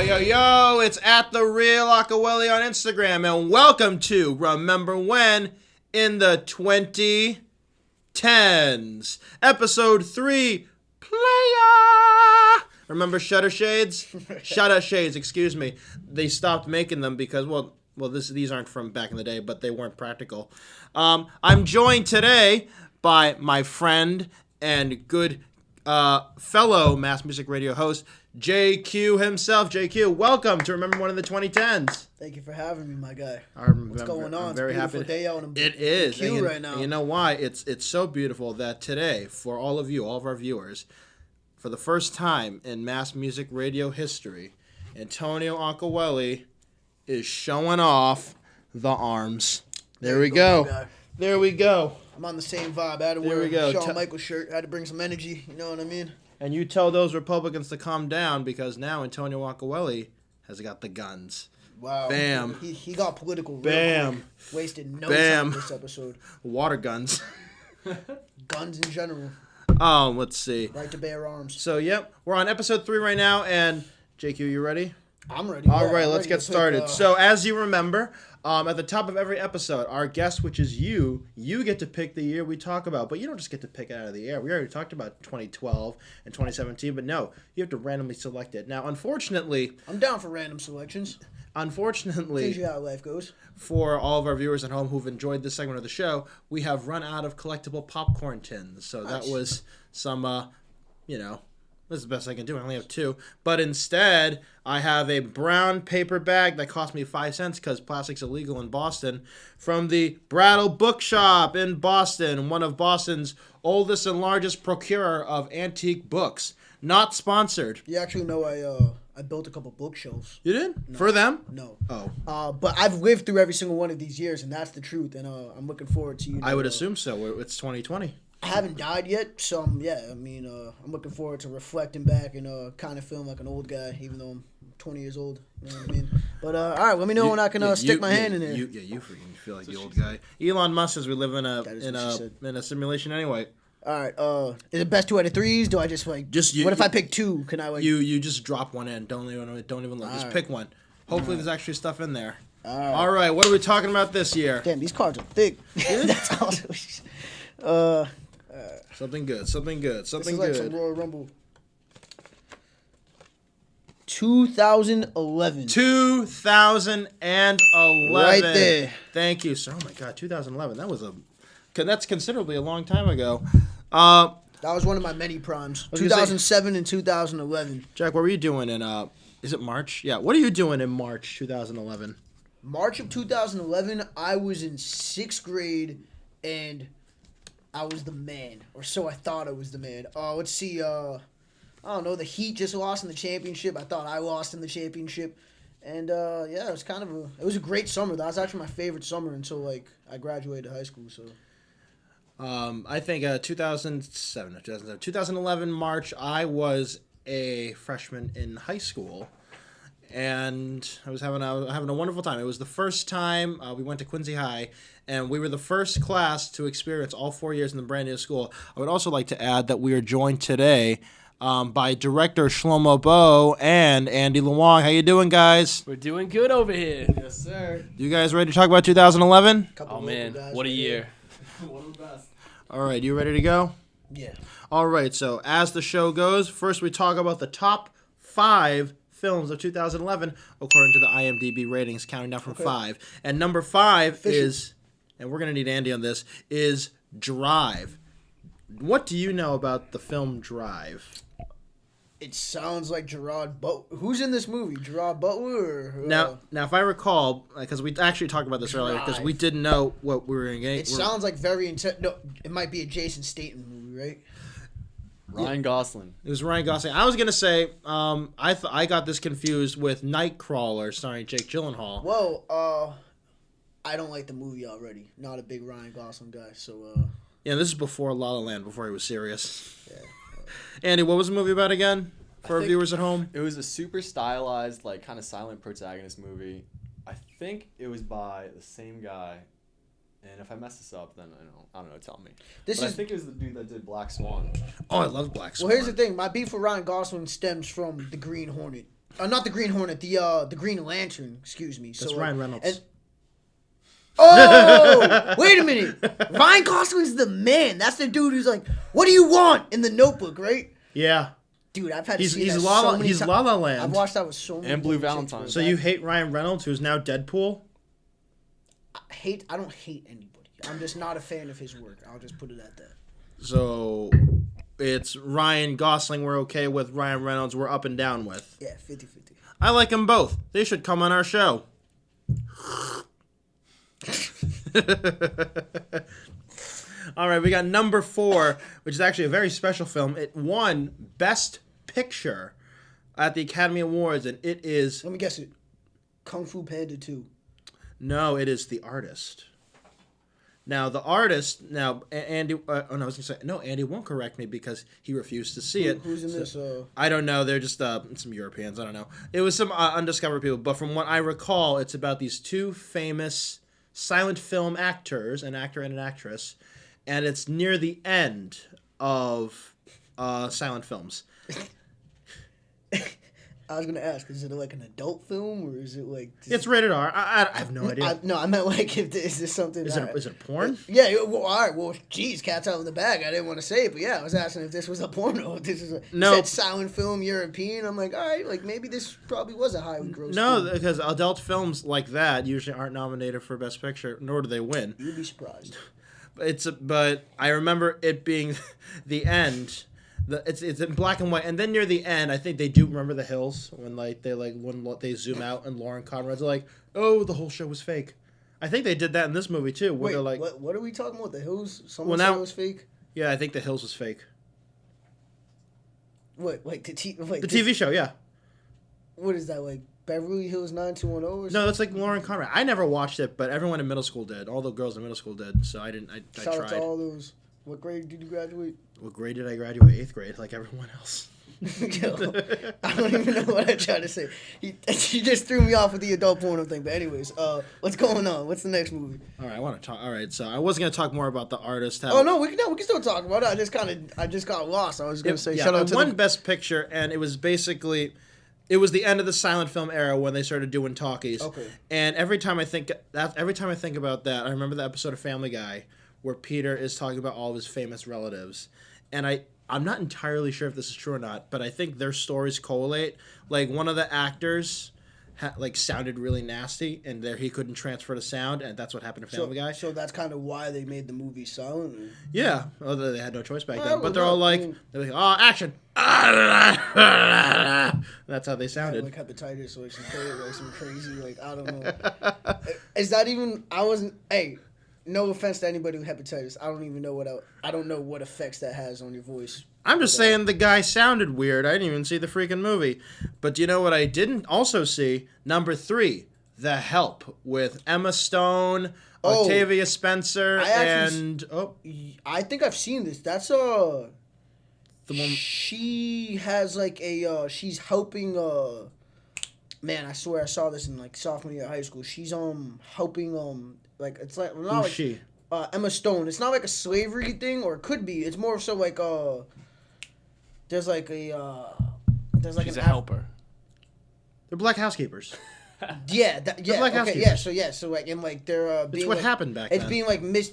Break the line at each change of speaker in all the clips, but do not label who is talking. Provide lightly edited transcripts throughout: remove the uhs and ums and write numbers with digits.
Yo, it's at the real Agcaoili on Instagram, and welcome to Remember When in the 2010's, episode 3, Playa! Remember Shutter Shades? Shutter Shades, excuse me. They stopped making them because, these aren't from back in the day, but they weren't practical. I'm joined today by my friend and good fellow Mass Music Radio host, JQ himself. JQ, welcome to Remember One in the 2010's.
Thank you for having me, my guy.
What's
going on?
I'm very happy.
It's a beautiful day out in
It is.
Q right now.
You know why? It's so beautiful that today, for all of you, all of our viewers, for the first time in Mass Music Radio history, Antonio Agcaoili is showing off the arms. There we go. There we go.
I'm on the same vibe. I had to wear a Shawn Michaels shirt. I had to bring some energy. You know what I mean?
And you tell those Republicans to calm down because now Antonio Agcaoili has got the guns.
Wow.
Bam.
He got political.
Bam.
Quick. Wasted no time this episode.
Water guns.
Guns in general.
Let's see.
Right to bear arms.
So, yep. We're on episode 3 right now. And, JQ, you ready?
I'm ready.
All right, let's get started. So, as you remember, at the top of every episode, our guest, which is you get to pick the year we talk about. But you don't just get to pick it out of the air. We already talked about 2012 and 2017, but no, you have to randomly select it. Now, unfortunately...
I'm down for random selections.
Unfortunately,
Teach you how life goes.
For all of our viewers at home who've enjoyed this segment of the show, we have run out of collectible popcorn tins. So that was some, this is the best I can do. I only have 2. But instead, I have a brown paper bag that cost me 5 cents because plastic's illegal in Boston from the Brattle Bookshop in Boston, one of Boston's oldest and largest procurer of antique books. Not sponsored.
You actually know I built a couple bookshelves.
You did?
No.
For them?
No.
Oh.
But I've lived through every single one of these years, and that's the truth. And I'm looking forward to
I would assume so. It's 2020.
I haven't died yet, so I'm looking forward to reflecting back and kind of feeling like an old guy, even though I'm 20 years old. You know what I mean? But all right, let me know when I can stick my hand in there.
You freaking feel like the old guy. Elon Musk says we live in a simulation anyway.
All right, is it best 2 out of 3s? Do I just what if I pick 2? Can I
You just drop one in. Don't even look. Just pick one. Hopefully there's actually stuff in there.
All
right, what are we talking about this year?
Damn, these cards are thick. That's awesome.
Something good.
This is like some Royal Rumble. 2011.
2011.
Right there.
Thank you. Oh my God, 2011. That's considerably a long time ago. That
was one of my many primes. 2007 and 2011.
Jack, what were you doing in is it March? Yeah. What are you doing in March 2011?
March of 2011, I was in 6th grade and I was the man, or so I thought I was the man. Let's see. I don't know. The Heat just lost in the championship. I thought I lost in the championship, and it was it was a great summer. That was actually my favorite summer until I graduated high school. So,
I think 2011 March. I was a freshman in high school. And I was having a wonderful time. It was the first time we went to Quincy High, and we were the first class to experience all 4 years in the brand new school. I would also like to add that we are joined today by director Shlomo Bowe and Andy Luong. How you doing, guys?
We're doing good over here.
Yes, sir.
You guys ready to talk about 2011?
Oh man, what a year!
One of the best.
All right, you ready to go?
Yeah.
All right. So as the show goes, first we talk about the top 5 films of 2011 according to the IMDb ratings, counting down from 5. And number 5 is, and we're gonna need Andy on this, is Drive. What do you know about the film Drive?
It sounds like Gerard Butler. Who's in this movie? Gerard Butler?
Now, if I recall, because we actually talked about this earlier, because we didn't know what we were going to get.
It sounds like very intense. No, it might be a Jason Statham movie, right?
Ryan Gosling.
It was Ryan Gosling. I was gonna say, I got this confused with Nightcrawler, starring Jake Gyllenhaal.
Whoa, I don't like the movie already. Not a big Ryan Gosling guy, so.
Yeah, this is before La La Land, before he was serious.
Yeah.
Andy, what was the movie about again? For our viewers at home,
It was a super stylized, kind of silent protagonist movie. I think it was by the same guy. And if I mess this up, then I don't know. Tell me. I think it was the dude that did Black Swan.
Oh, I love Black Swan.
Well, here's the thing. My beef with Ryan Gosling stems from The Green Hornet. not the Green Hornet, the Green Lantern. Excuse me.
That's Ryan Reynolds.
Oh, wait a minute. Ryan Gosling's the man. That's the dude who's like, "What do you want?" in The Notebook, right?
Yeah.
Dude, I've had to see
he's
that
La La,
so many
he's
times.
La La Land.
I've watched that with so many.
And Blue Valentine.
So you hate Ryan Reynolds, who's now Deadpool?
I don't hate anybody. I'm just not a fan of his work. I'll just put it at that.
So it's Ryan Gosling we're okay with, Ryan Reynolds we're up and down with.
Yeah, 50-50.
I like them both. They should come on our show. All right, we got number 4, which is actually a very special film. It won Best Picture at the Academy Awards, and it is...
Let me guess it. Kung Fu Panda 2.
No, it is The Artist. Now, The Artist... Andy... Andy won't correct me because he refused to see it.
Who's in this?
I don't know. They're just some Europeans. I don't know. It was some undiscovered people. But from what I recall, it's about these 2 famous silent film actors, an actor and an actress, and it's near the end of silent films.
I was gonna ask, is it like an adult film or is it like?
It's rated R. I have no idea.
I meant like, is this something?
Is it porn?
Yeah. Well, all right. Well, geez, cat's out of the bag. I didn't want to say it, but yeah, I was asking if this was a porno. This is
no.
You said silent film European. I'm like, all right, like maybe this probably was a highly gross.
No,
film.
because adult films like that usually aren't nominated for Best Picture, nor do they win.
You'd be surprised.
But I remember it being the end. It's in black and white, and then near the end, I think they do remember the hills when they zoom out and Lauren Conrad's like, "Oh, the whole show was fake." I think they did that in this movie too. Where
Wait,
they're like,
what are we talking about? The hills? Someone said it was fake.
Yeah, I think the hills was fake.
What, like the
TV show? Yeah.
What is that, like Beverly Hills 90210 or something?
No, that's like Lauren Conrad. I never watched it, but everyone in middle school did. All the girls in middle school did. So I didn't. I
Shout
tried.
out to all those. What grade did you graduate?
What grade did I graduate? 8th grade, like everyone else.
Yo, I don't even know what I tried to say. He just threw me off with the adult porno thing. But anyways, what's going on? What's the next movie?
All right, I want to talk. All right, so I was gonna talk more about The Artist.
Oh no, we can still talk about it. I just got lost. I was gonna say shout out to
one Best Picture, and it was basically. It was the end of the silent film era when they started doing talkies.
Okay.
And every time I think about that, I remember the episode of Family Guy where Peter is talking about all of his famous relatives. And I'm not entirely sure if this is true or not, but I think their stories correlate. Like one of the actors sounded really nasty, and there he couldn't transfer the sound, and that's what happened to Family Guy.
So that's kind of why they made the movie silent.
Yeah, although they had no choice back then. But they're all like, oh, action. That's how they sounded.
Like hepatitis or some crazy, I don't know. Is that even? I wasn't. Hey, no offense to anybody with hepatitis. I don't even know I don't know what effects that has on your voice.
I'm just saying the guy sounded weird. I didn't even see the freaking movie. But you know what I didn't also see? Number 3, The Help with Emma Stone, Octavia Spencer,
I think I've seen this. That's the
one.
She has she's helping man, I swear I saw this in sophomore year of high school. She's helping it's like not
Who's she?
Emma Stone. It's not like a slavery thing, or it could be. It's more so there's
She's a helper.
They're black housekeepers.
Yeah,
black
housekeepers. So they're being
it's what happened back then.
It's being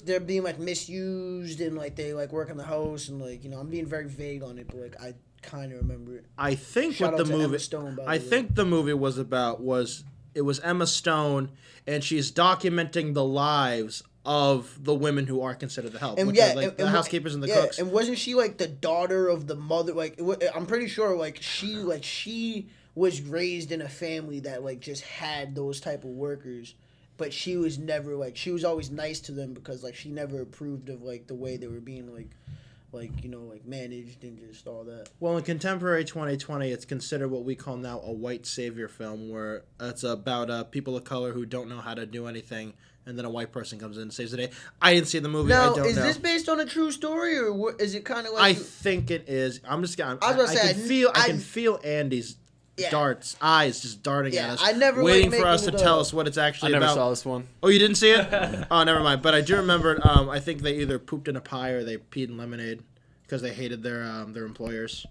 they're being misused, and they work in the house, and I'm being very vague on it, but I kind of remember it.
I think
Shout
what
out
the
to
movie
Emma Stone, by the
I
way.
think the movie was about was Emma Stone, and she's documenting the lives of the women who are considered the help,
and
which
yeah,
are the housekeepers and the cooks.
And wasn't she the daughter of the mother? I'm pretty sure she was raised in a family that just had those type of workers, but she was never she was always nice to them because she never approved of the way they were being managed and just all that.
Well, in contemporary 2020, it's considered what we call now a white savior film, where it's about people of color who don't know how to do anything, and then a white person comes in and saves the day. I didn't see the movie.
Now,
I don't know.
Is this based on a true story, or is it kind of
I think it is. I'm just gonna.
I was gonna say,
I can feel Andy's eyes just darting at us.
I never
waiting for us to tell us what it's actually about.
I never saw this one.
Oh, you didn't see it? Oh, never mind. But I do remember. I think they either pooped in a pie or they peed in lemonade because they hated their employers.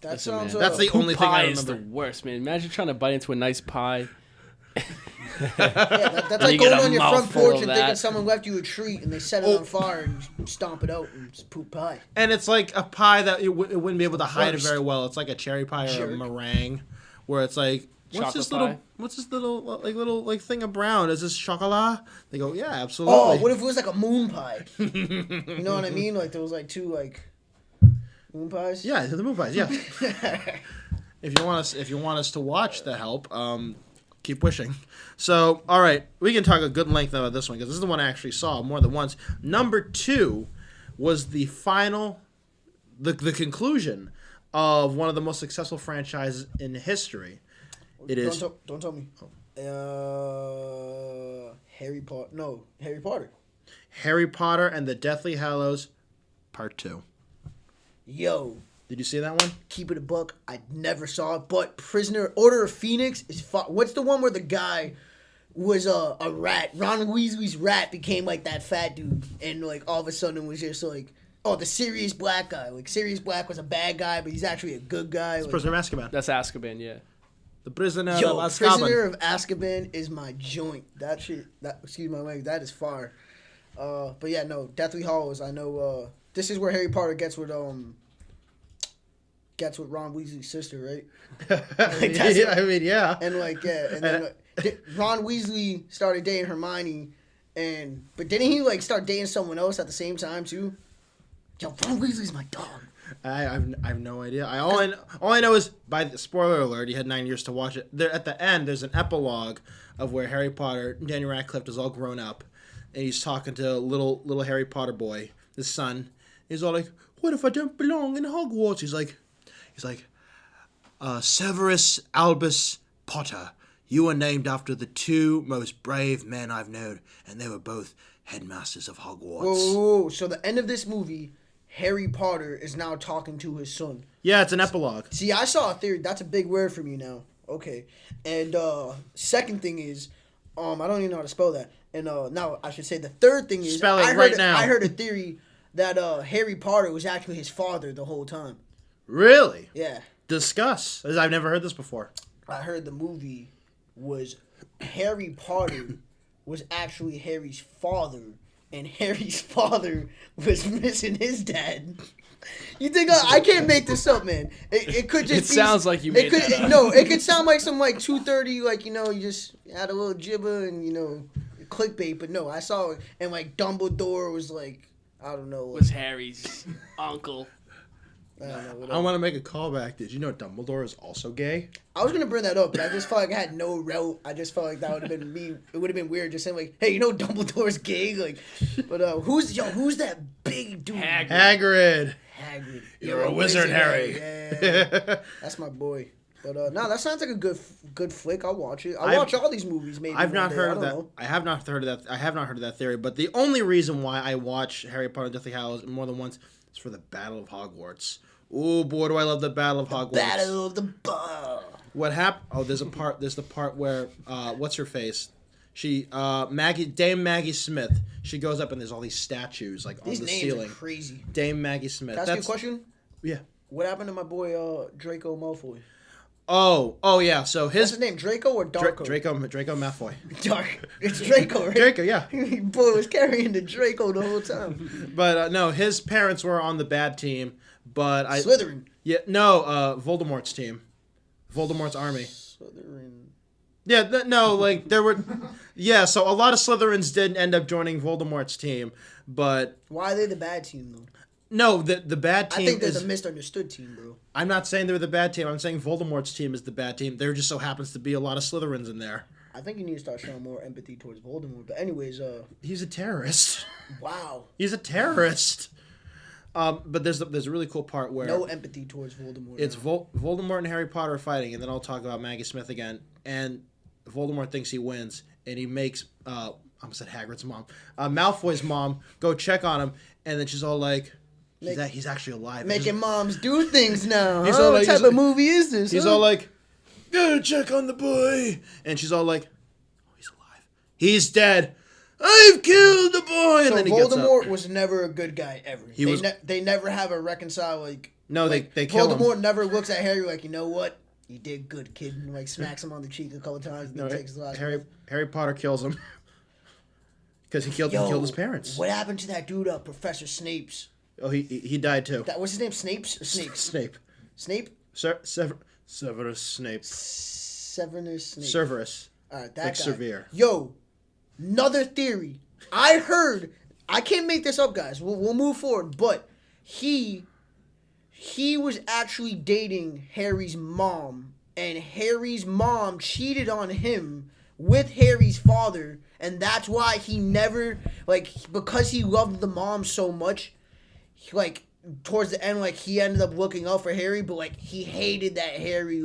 That
Listen,
sounds.
man,
That's the only thing I
pie
remember.
is the worst, man. Imagine trying to bite into a nice pie.
That's like
you
going
get a
on your front
mouthful
porch
of
and
that.
thinking someone left you a treat and they set it on fire and you stomp it out and it's poop pie.
And it's like a pie that it wouldn't be able to hide it
Worst.
very well. It's like a cherry pie or
Jerk.
a meringue, where it's like, what's this
Chocolate
little thing of brown? Is this chocolat? They go, yeah,
Oh,
absolutely.
what if it was like a moon pie? You know what I mean? Like there was like two like moon pies.
Yeah, the moon pies. Yeah. If you want us to watch The Help, keep wishing. So, all right, we can talk a good length about this one because this is the one I actually saw more than once. Number 2 was the the conclusion of one of the most successful franchises in history. It is.
Don't tell me. Harry Potter. No, Harry Potter.
Harry Potter and the Deathly Hallows, Part 2.
Yo.
Did you see that one?
Keep it a buck. I never saw it, but Order of Phoenix is what's the one where the guy was a rat? Ron Weasley's rat became like that fat dude, and like all of a sudden was just like, oh, the Sirius Black guy. Like Sirius Black was a bad guy, but he's actually a good guy.
It's
Like,
Prisoner of Azkaban.
That's Azkaban, yeah.
The Prisoner of Azkaban.
Prisoner of Azkaban is my joint. That shit. Excuse my language. That is fire. But yeah, no, Deathly Hallows. I know. This is where Harry Potter gets with Ron Weasley's sister, right? Like,
yeah.
And like, yeah, and then Ron Weasley started dating Hermione, but didn't he like start dating someone else at the same time too? Yo, Ron Weasley's my dog.
I have no idea. All I know is, by the spoiler alert, you had 9 years to watch it. There at the end, there's an epilogue of where Harry Potter, Daniel Radcliffe, is all grown up, and he's talking to little Harry Potter boy, his son. He's all like, "What if I don't belong in Hogwarts?" He's like, Severus Albus Potter. You are named after the 2 most brave men I've known, and they were both headmasters of Hogwarts.
Whoa. So the end of this movie, Harry Potter is now talking to his son.
Yeah, it's an epilogue.
See, I saw a theory. That's a big word for me now. Okay. And second thing is, I don't even know how to spell that. And now I should say the third thing is,
spell it right now.
I heard a theory that Harry Potter was actually his father the whole time.
Really?
Yeah.
Discuss. I've never heard this before.
I heard the movie was Harry Potter was actually Harry's father, and Harry's father was missing his dad. You think I can't make this up, man? It could just.
It sounds like you made that up.
No, it could sound like some like 2:30, like you just had a little gibber and clickbait, but no, I saw it, and like Dumbledore was like, I don't know,
Was Harry's uncle.
I don't know.
I
Whatever.
want to make a callback. Did you know Dumbledore is also gay?
I was gonna bring that up, but I just felt like I had no route. I just felt like that would have been me. It would have been weird just saying like, "Hey, Dumbledore's gay." Like, but who's that big dude?
Hagrid.
Hagrid.
You're a wizard, Harry.
Yeah. That's my boy. But no, that sounds like a good flick. I'll watch it. I'll watch all these movies. Maybe
I've not
one day.
heard
I
of
don't
that.
know.
I have not heard of that. I have not heard of that theory. But the only reason why I watch Harry Potter and Deathly Hallows more than once is for the Battle of Hogwarts. Oh boy, do I love the Battle of Hogwarts!
Battle of the Ball.
What happened? Oh, there's the part where what's her face? She Dame Maggie Smith. She goes up and there's all these statues like
These
on the
names
ceiling.
are crazy.
Dame Maggie Smith.
Can I ask you a question?
Yeah.
What happened to my boy Draco Malfoy?
Oh yeah. So
What's his name? Draco or Darko?
Draco Malfoy.
Dark. It's Draco, right?
Draco, yeah.
Boy was carrying the Draco the whole time.
But no, his parents were on the bad team. But
Slytherin.
Yeah, no, Voldemort's team. Voldemort's army.
Slytherin.
Yeah, no, like there were. Yeah, so a lot of Slytherins did end up joining Voldemort's team, but
Why are they the bad team though?
no, the bad team.
I think they're
is
the misunderstood team, bro.
I'm not saying they're the bad team. I'm saying Voldemort's team is the bad team. There just so happens to be a lot of Slytherins in there.
I think you need to start showing more empathy towards Voldemort. But anyways,
He's a terrorist.
wow.
He's a terrorist. But there's a really cool part where
No empathy towards Voldemort.
it's Voldemort and Harry Potter are fighting, and then I'll talk about Maggie Smith again. And Voldemort thinks he wins, and he makes I almost said Hagrid's mom, Malfoy's mom, go check on him, and then she's all like, he's actually alive.
making moms do things now.
He's
Huh?
all
What
like-
type of movie is this?
He's
huh?
all like, gotta check on the boy, and she's all like, oh, he's alive. He's dead. I've killed the boy. And
So
then he gets up.
Voldemort was never a good guy ever.
He was-
They never have a reconcile like.
No, they kill him.
Voldemort never looks at Harry like, you know what? You did good, kid, and like smacks him on the cheek a couple times. And
No,
takes his last
Harry Potter kills him because he killed his parents.
What happened to that dude, Professor Snape's?
Oh, he died too.
What's his name? Snapes or Snape?
Snape. Severus Snape.
Severus Snape.
Severus.
All right, that
like
guy.
severe.
Yo, another theory. I heard. I can't make this up, guys. We'll move forward, but he was actually dating Harry's mom, and Harry's mom cheated on him with Harry's father, and that's why he never, because he loved the mom so much, towards the end, he ended up looking out for Harry, but, he hated that Harry,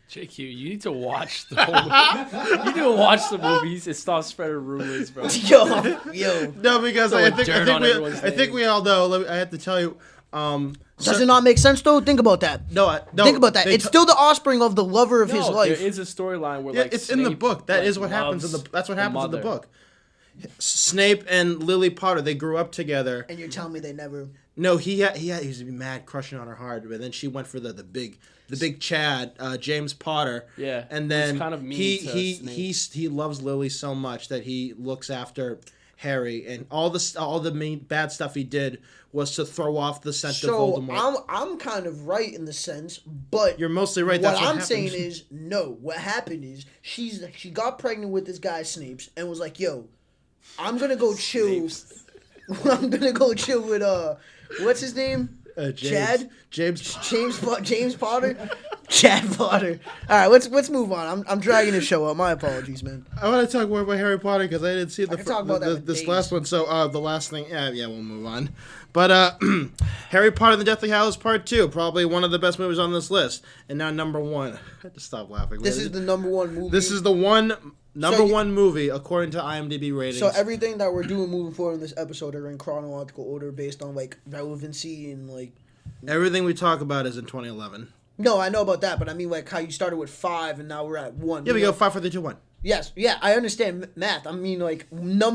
JQ, you need to watch the whole You need to watch the movies and stop spreading rumors, bro.
Yo.
No, because I
I
think we all know. I have to tell you.
Does it not make sense though? Think about that.
No.
Think about that. It's still the offspring of the lover of his life.
There is a storyline where
it's
Snape,
in the book. That is what happens in the. That's what happens in the book. Snape and Lily Potter, they grew up together.
And you're telling me they never?
No, he was mad, crushing on her hard, but then she went for the big Chad, James Potter.
Yeah,
and then
kind of mean
he loves Lily so much that he looks after Harry, and all the main bad stuff he did was to throw off the scent of Voldemort.
I'm kind of right in the sense, but
you're mostly right.
What I'm saying is no. What happened is she got pregnant with this guy Snapes and was like, "Yo, I'm gonna go chill. I'm gonna go chill with what's his name? Chad? James Potter? Chad Potter. All right, let's move on. I'm dragging the show up. My apologies, man.
I want to talk more about Harry Potter because I didn't see this last one. So the last thing, yeah, we'll move on. But Harry Potter and the Deathly Hallows Part 2, probably one of the best movies on this list. And now number one. I had to stop laughing.
This is the number one movie.
This is the number one movie according to IMDb ratings.
So everything that we're doing moving forward in this episode are in chronological order based on relevancy and
everything we talk about is in 2011.
No, I know about that, but I mean how you started with 5 and now we're at 1.
Yeah, we go 5, 4, 3, 2, 1.
Yes, yeah, I understand math. I mean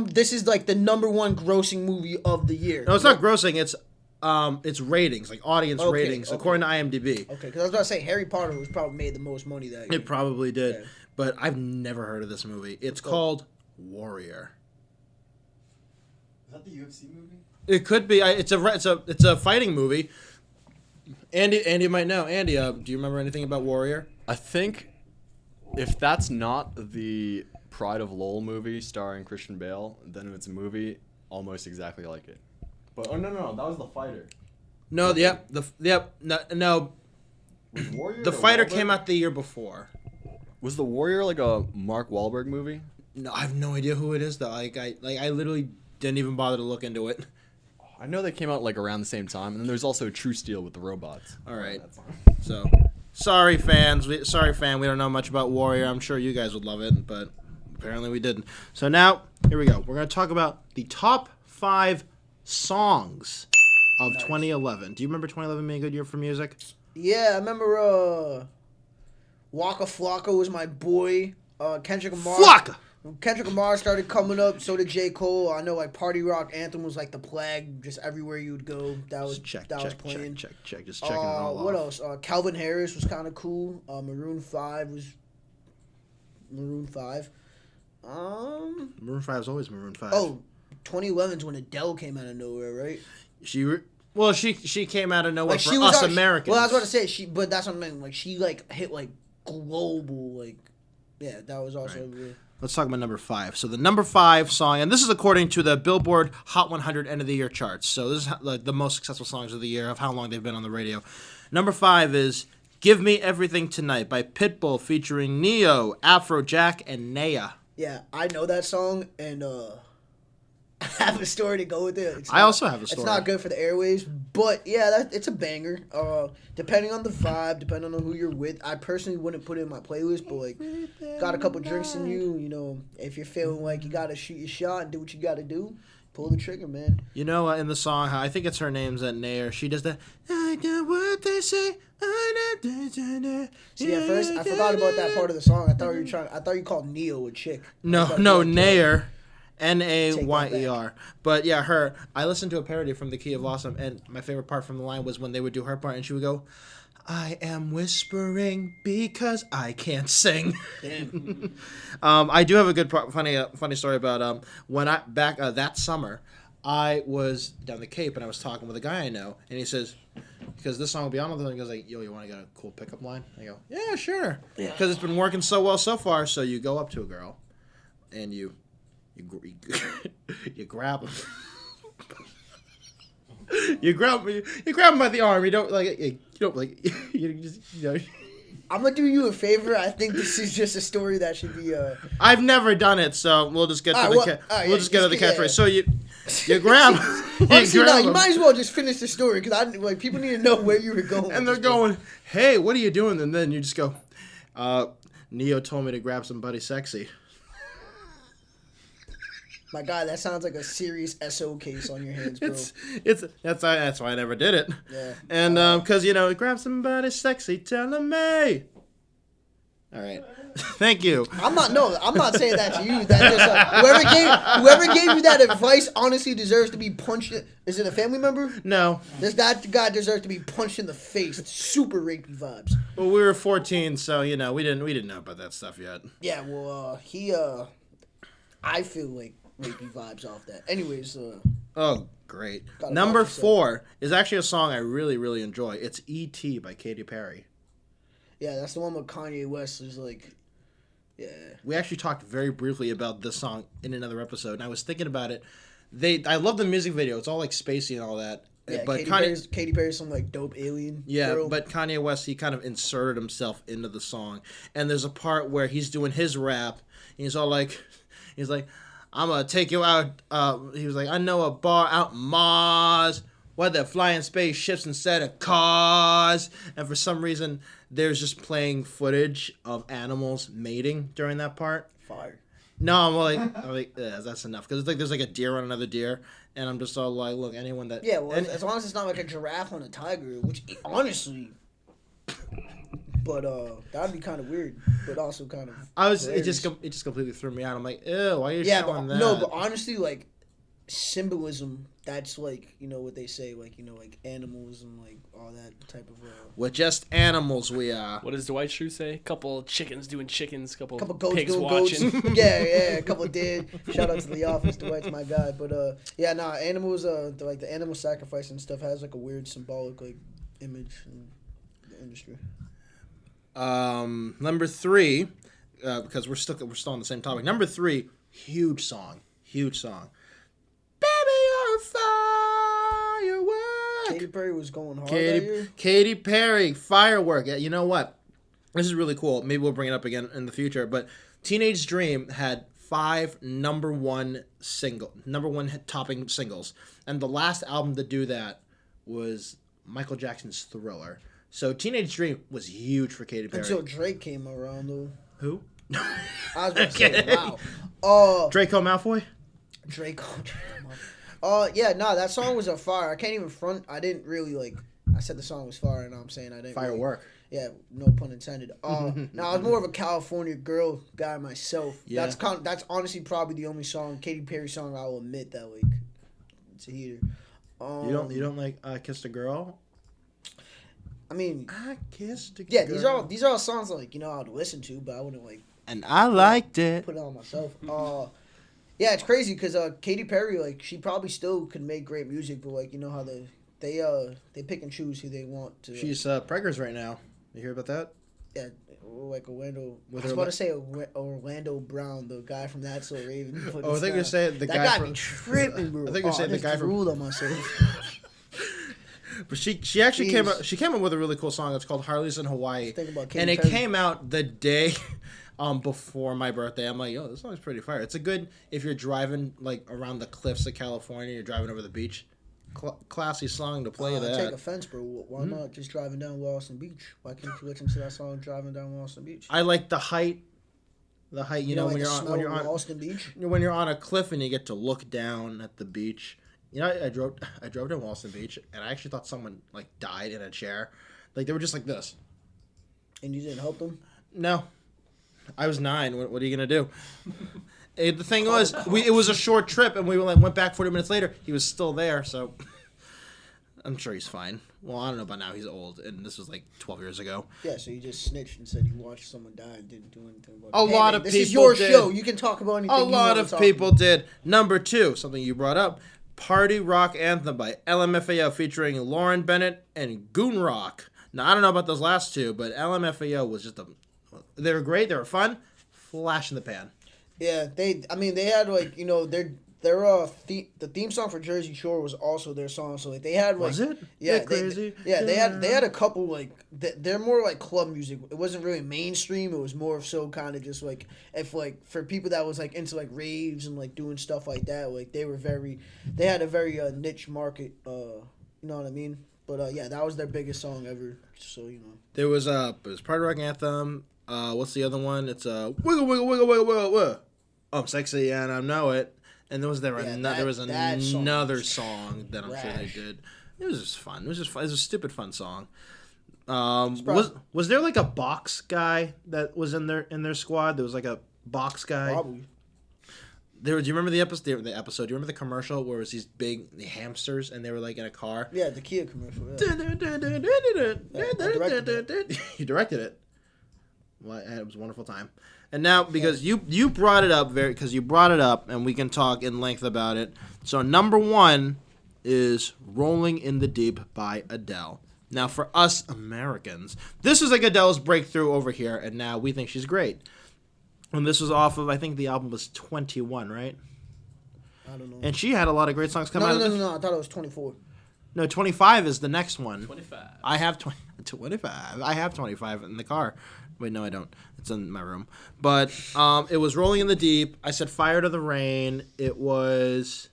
this is the number one grossing movie of the year.
No, it's not grossing. It's ratings, audience ratings, according to IMDb.
Okay, because I was about to say Harry Potter was probably made the most money that year.
It probably did,
yeah.
But I've never heard of this movie. It's called Warrior.
Is that the UFC movie?
It could be. It's a fighting movie. Andy might know. Andy, do you remember anything about Warrior?
I think if that's not the Pride of Lowell movie starring Christian Bale, then it's a movie almost exactly like it. But no, that was The Fighter.
No, no.
Was Warrior
The Fighter came out the year before.
Was The Warrior a Mark Wahlberg movie?
No, I have no idea who it is though. I literally didn't even bother to look into it.
I know they came out around the same time, and then there's also True Steel with the robots.
All right, so sorry fans, we don't know much about Warrior. I'm sure you guys would love it, but apparently we didn't. So now here we go. We're gonna talk about the top 5 songs of 2011. Do you remember 2011 being a good year for music?
Yeah, I remember Waka Flocka was my boy. Kendrick Lamar.
Flocka!
Kendrick Lamar started coming up, so did J. Cole. I know Party Rock Anthem was the plague, just everywhere you would go. That was playing.
Check. Just checking it all off.
What else? Calvin Harris was kind of cool. Maroon 5 was Maroon 5.
Maroon 5 is always Maroon 5.
Oh, 2011 is when Adele came out of nowhere, right?
She came out of nowhere for us Americans.
Well, I was about to say but that's what I meant. She hit global yeah, that was also
right.
Really...
Let's talk about number 5. So the number 5 song, and this is according to the Billboard Hot 100 End of the Year charts. So this is the most successful songs of the year of how long they've been on the radio. Number 5 is "Give Me Everything Tonight" by Pitbull featuring Neo, Afrojack, and Naya.
Yeah, I know that song, and I have a story to go with it.
I also have a story.
It's not good for the airwaves, but yeah, it's a banger. Depending on the vibe, depending on who you're with, I personally wouldn't put it in my playlist, but got a couple drinks in you, if you're feeling like you gotta shoot your shot and do what you gotta do, pull the trigger, man.
In the song, I think it's her name's Naya. She does that. I know what they say.
See, at first I forgot about that part of the song. I thought you called Neo a chick.
No, Nair. Nayer. But yeah, I listened to a parody from The Key of Awesome, and my favorite part from the line was when they would do her part, and she would go, I am whispering because I can't sing. I do have a good funny story about when that summer, I was down the Cape and I was talking with a guy I know, and he says, because this song will be on, and he goes like, yo, you want to get a cool pickup line? I go, yeah, sure. Because it's been working so well so far. So you go up to a girl, and you grab them. You grab them by the arm. You don't
I'm gonna do you a favor. I think this is just a story that should be.
I've never done it, so we'll just get to the catchphrase. Yeah. So you grab.
You might as well just finish the story because people need to know where you were going.
And they're going, "Hey, what are you doing?" And then you just go, "Neo told me to grab somebody sexy."
My God, that sounds like a serious SO case on your hands, bro.
That's why I never did it.
Yeah.
And because grab somebody sexy, telling me. All right, thank you.
I'm not saying that to you. That just whoever gave you that advice honestly deserves to be punched. Is it a family member?
No.
That guy deserves to be punched in the face. Super rapey vibes.
Well, we were 14, so we didn't know about that stuff yet.
Yeah. Well, I feel like rapey vibes off that. Anyways.
Oh, great. Number 4 is actually a song I really, really enjoy. It's E.T. by Katy Perry.
Yeah, that's the one with Kanye West. Is yeah.
We actually talked very briefly about this song in another episode, and I was thinking about it. I love the music video. It's all spacey and all that.
Yeah,
but
Katy Perry's some dope alien.
Yeah,
girl.
But Kanye West, he kind of inserted himself into the song, and there's a part where he's doing his rap, and he's all like, I'm gonna take you out. He was like, I know a bar out in Mars where they're flying spaceships instead of cars. And for some reason, there's just playing footage of animals mating during that part.
Fire.
No, I'm like, that's enough. Because there's a deer on another deer. And I'm just all like, look, anyone that...
Yeah, well, as long as it's not like a giraffe on a tiger, which honestly... But that'd be kind of weird, but also kind of...
It just completely threw me out. I'm like, ew, why are you showing that?
No, but honestly, symbolism, that's what they say, animals and all that type of...
We're just animals, we are.
What does Dwight Schrute say? Couple chickens doing chickens, couple
goats
pigs
doing
watching.
Goats. Yeah, a couple did. Shout out to The Office, Dwight's my guy. But animals, the animal sacrifice and stuff has a weird symbolic image in the industry.
Number 3, because we're still on the same topic. Number 3, huge song. Baby, you're a firework.
Katy Perry was going hard that year.
Katy Perry, firework. Yeah, you know what? This is really cool. Maybe we'll bring it up again in the future. But Teenage Dream had 5 number one topping singles, and the last album to do that was Michael Jackson's Thriller. So Teenage Dream was huge for Katy Perry.
Until Drake came around, though.
Who?
I was about to say, wow.
Draco Malfoy?
Draco Malfoy. That song was a fire. I can't even front. I didn't really, I said the song was fire, and I'm saying I didn't
Firework.
Yeah, no pun intended. Now, I was more of a California girl guy myself. Yeah. That's honestly probably the only Katy Perry song I will admit that, it's a heater.
You don't like Kissed a Girl?
I mean,
I kissed a girl.
Yeah, these are all songs I would listen to, but I wouldn't
And I liked it.
Put it on myself. Yeah, it's crazy because Katy Perry, she probably still could make great music, but how they pick and choose who they want to.
She's preggers right now. You hear about that?
Yeah, Orlando. I was about to say Orlando Brown, the guy from That's So Raven.
I think you're going to say the guy from...
That guy be tripping, bro.
I think you're saying the guy from...
ruled on myself.
But she actually came up with a really cool song. It's called Harley's in Hawaii. And it came out the day before my birthday. I'm like, yo, this song's pretty fire. It's a good, if you're driving around the cliffs of California, you're driving over the beach, classy song to play that.
I take offense, bro. Why not just driving down Wilson Beach? Why can't you listen to that song driving down Wilson Beach?
I like the height. The height, when you're on
Wilson Beach.
When you're on a cliff and you get to look down at the beach. I drove down Wilson Beach, and I actually thought someone died in a chair. They were just like this.
And you didn't help them?
No, I was 9. What are you gonna do? The thing was, it was a short trip, and we went back 40 minutes later. He was still there, so I'm sure he's fine. Well, I don't know about now. He's old, and this was like 12 years ago.
Yeah, so you just snitched and said you watched someone die and didn't do anything about it.
A lot of people did.
This is your show. You can talk about anything you want to
A lot of people did. Number 2, something you brought up, Party Rock Anthem by LMFAO featuring Lauren Bennett and Goon Rock. Now, I don't know about those last two, but LMFAO was just they were great. They were fun. Flash in the pan.
Yeah, they had like, the theme song for Jersey Shore was also their song. So like they had like,
was it?
Yeah,
crazy.
They had a couple like they're more like club music. It wasn't really mainstream. It was more of so kind of just like if like for people that was like into like raves and like doing stuff like that. Like they had a very niche market. You know what I mean? But yeah, that was their biggest song ever. So
there was Party Rock Anthem. What's the other one? It's Wiggle Wiggle Wiggle Wiggle Wiggle Wiggle. I'm sexy and I know it. And there was another song that I'm sure they did. It was just fun. It was a stupid fun song. Was there like a box guy that was in their squad? There was like a box guy.
Probably.
Do you remember the episode? Do you remember the commercial where it was these big hamsters and they were like in a car?
Yeah, the Kia commercial.
Yeah. You directed it. Well, it was a wonderful time. And now, because you brought it up, and we can talk in length about it. So number 1 is "Rolling in the Deep" by Adele. Now, for us Americans, this is like Adele's breakthrough over here, and now we think she's great. And this was off of, I think the album was 21, right?
I don't know.
And she had a lot of great songs come out.
No. I thought it was 24.
No, 25 is the next one.
25.
I have 25. I have 25 in the car. Wait, no, I don't. It's in my room. But it was "Rolling in the Deep." I said "Fire to the Rain." It was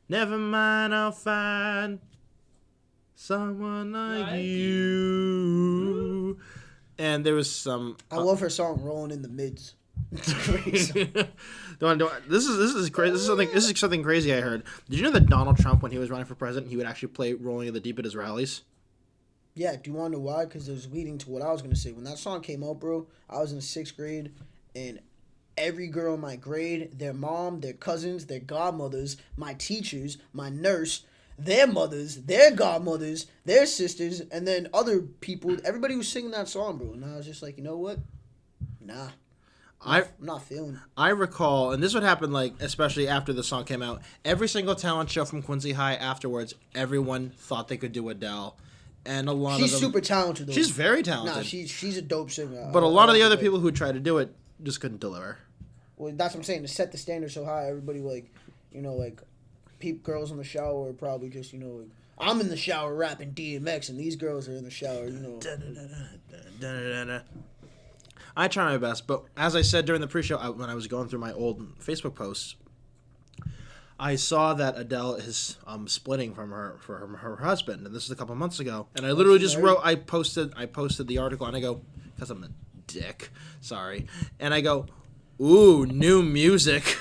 "Never Mind, I'll Find Someone Like You." And there was some...
I love her song "Rolling in the Mids." It's crazy.
This is crazy. This is something crazy I heard. Did you know that Donald Trump, when he was running for president, he would actually play "Rolling in the Deep" at his rallies?
Yeah, do you want to know why? Because it was leading to what I was going to say. When that song came out, bro, I was in 6th grade, and every girl in my grade, their mom, their cousins, their godmothers, my teachers, my nurse, their mothers, their godmothers, their sisters, and then other people, everybody was singing that song, bro. And I was just like, you know what? Nah. I'm not feeling it.
I recall, and this would happen, like, especially after the song came out, every single talent show from Quincy High afterwards, everyone thought they could do Adele. And a lot
she's
of them...
super talented, though.
She's very talented.
Nah, she's a dope singer.
But a lot of the other people who tried to do it just couldn't deliver.
Well, that's what I'm saying. To set the standard so high, everybody, like, girls in the shower are probably just, like, I'm in the shower rapping DMX, and these girls are in the shower,
I try my best, but as I said during the pre-show, when I was going through my old Facebook posts, I saw that Adele is splitting from her husband, and this is a couple months ago. And I literally just wrote, I posted the article, and I go, because I'm a dick, sorry, and I go, ooh, new music,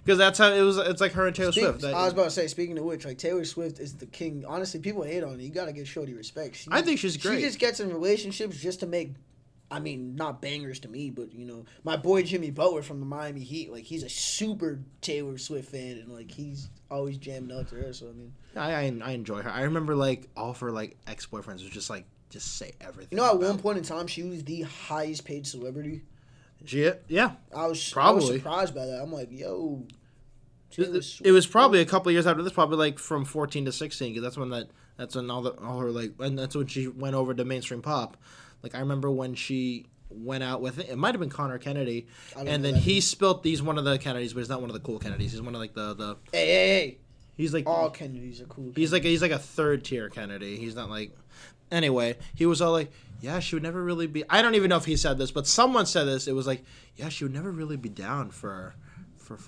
because that's how it was. It's like her and Taylor Swift.
I was about to say, speaking of which, like Taylor Swift is the king. Honestly, people hate on it. You gotta give Shorty respect.
I think she's great.
She just gets in relationships just to make. I mean, not bangers to me, but, my boy Jimmy Butler from the Miami Heat, like, he's a super Taylor Swift fan, and, like, he's always jamming out to her, so, I mean.
I enjoy her. I remember, like, all of her, like, ex-boyfriends would just say everything.
At one point in time, she was the highest paid celebrity.
Yeah.
I was surprised by that. I'm like, yo.
It was probably a couple of years after this, probably, like, from 14 to 16, because that's when all her, like, and that's when she went over to mainstream pop. Like, I remember when she went out with it might have been Connor Kennedy, and then he spilt he's one of the Kennedys, but he's not one of the cool Kennedys. He's one of, like, the
Hey.
He's like...
All Kennedys are cool.
He's like a third-tier Kennedy. He's not, like... Anyway, he was all like, yeah, she would never really be... I don't even know if he said this, but someone said this. It was like, yeah, she would never really be down for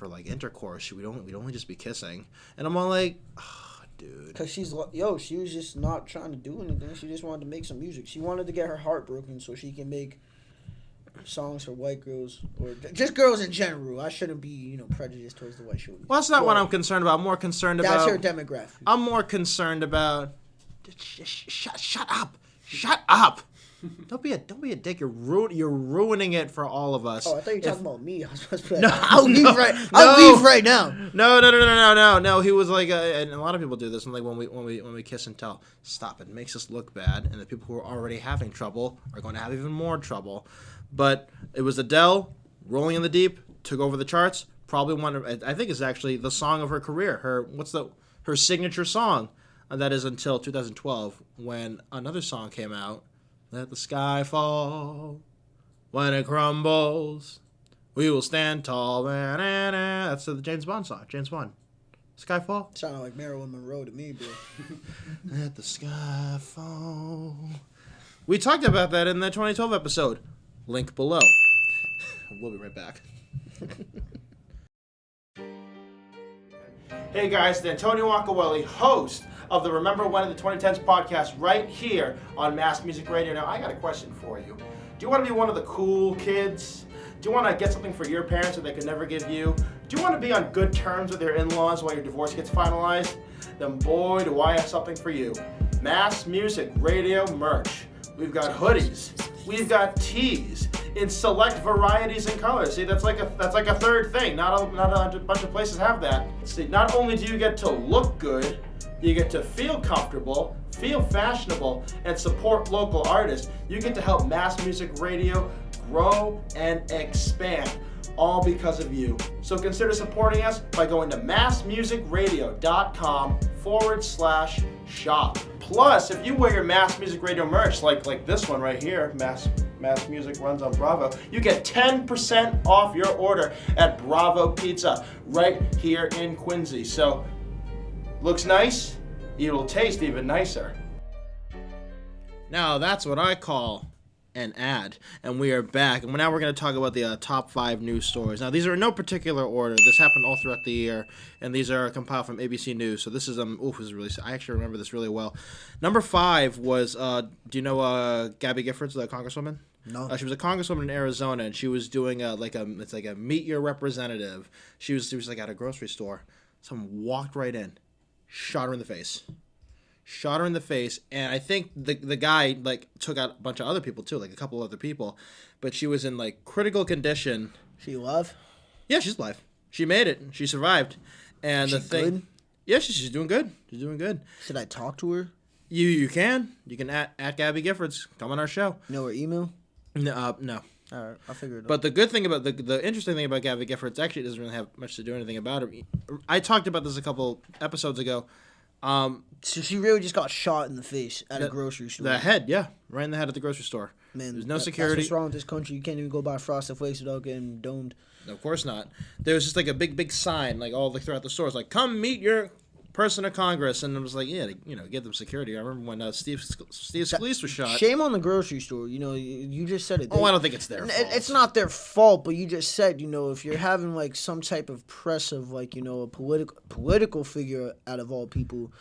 like, intercourse. We'd only just be kissing. And I'm all like... Dude.
Because she was just not trying to do anything. She just wanted to make some music. She wanted to get her heart broken so she can make songs for white girls or just girls in general. I shouldn't be, prejudiced towards the white children.
Well, that's not what I'm concerned about. I'm more concerned about...
That's her demographic.
I'm more concerned about... Shut up. Shut up. Don't be a dick. You're ruining it for all of us.
Oh, I thought you were talking about me. I was supposed to be like, I'll leave right now.
No. He was like, and a lot of people do this. And like when we kiss and tell, stop. It makes us look bad, and the people who are already having trouble are going to have even more trouble. But it was Adele, Rolling in the Deep, took over the charts. Probably one of, I think it's actually the song of her career. Her signature song. And that is until 2012 when another song came out. Let the sky fall. When it crumbles, we will stand tall. That's the James Bond song. James Bond. Skyfall.
Sounded like Marilyn Monroe to me, bro.
Let the sky fall. We talked about that in the 2012 episode. Link below. We'll be right back. Hey guys, it's Antonio Agcaoili, host of the Remember When of the 2010's podcast right here on Mass Music Radio. Now, I got a question for you. Do you want to be one of the cool kids? Do you want to get something for your parents that they could never give you? Do you want to be on good terms with your in-laws while your divorce gets finalized? Then boy, do I have something for you. Mass Music Radio merch. We've got hoodies. We've got tees in select varieties and colors. See, that's like a third thing. Not a bunch of places have that. See, not only do you get to look good, you get to feel comfortable, feel fashionable, and support local artists. You get to help Mass Music Radio grow and expand, all because of you. So consider supporting us by going to massmusicradio.com/shop. Plus, if you wear your Mass Music Radio merch, like this one right here, Mass Music runs on Bravo, you get 10% off your order at Bravo Pizza right here in Quincy. So, looks nice, it'll taste even nicer. Now, that's what I call an ad, and we are back. And now we're going to talk about the top 5 news stories. Now, these are in no particular order. This happened all throughout the year, and these are compiled from ABC News. So this is this is really. I actually remember this really well. Number 5 was do you know Gabby Giffords, the congresswoman?
No.
She was a congresswoman in Arizona, and she was doing it's like a meet your representative. She was like at a grocery store. Someone walked right in, shot her in the face. And I think the guy like took out a bunch of other people too, like a couple other people, but she was in like critical condition.
She alive?
Yeah, she's alive. She made it. She survived. And the thing,
good?
yeah, she's doing good. She's doing good.
Should I talk to her?
You can at Gabby Giffords. Come on our show.
You know her email?
No.
All right, I'll figure it out.
But the good thing about the interesting thing about Gabby Giffords actually doesn't really have much to do anything about her. I talked about this a couple episodes ago.
So she really just got shot in the face at a grocery store.
The head, yeah, right in the head at the grocery store.
Man,
there's no security.
That's what's wrong with this country. You can't even go buy Frosted Flakes without getting domed.
No, of course not. There was just like a big sign, like all throughout the stores, like "Come meet your person of Congress," and it was like, yeah, give them security. I remember when Steve Scalise was shot.
Shame on the grocery store. You just said it.
I don't think it's their fault.
It's not their fault, but you just said, if you're having like some type of press of like, a political figure out of all people.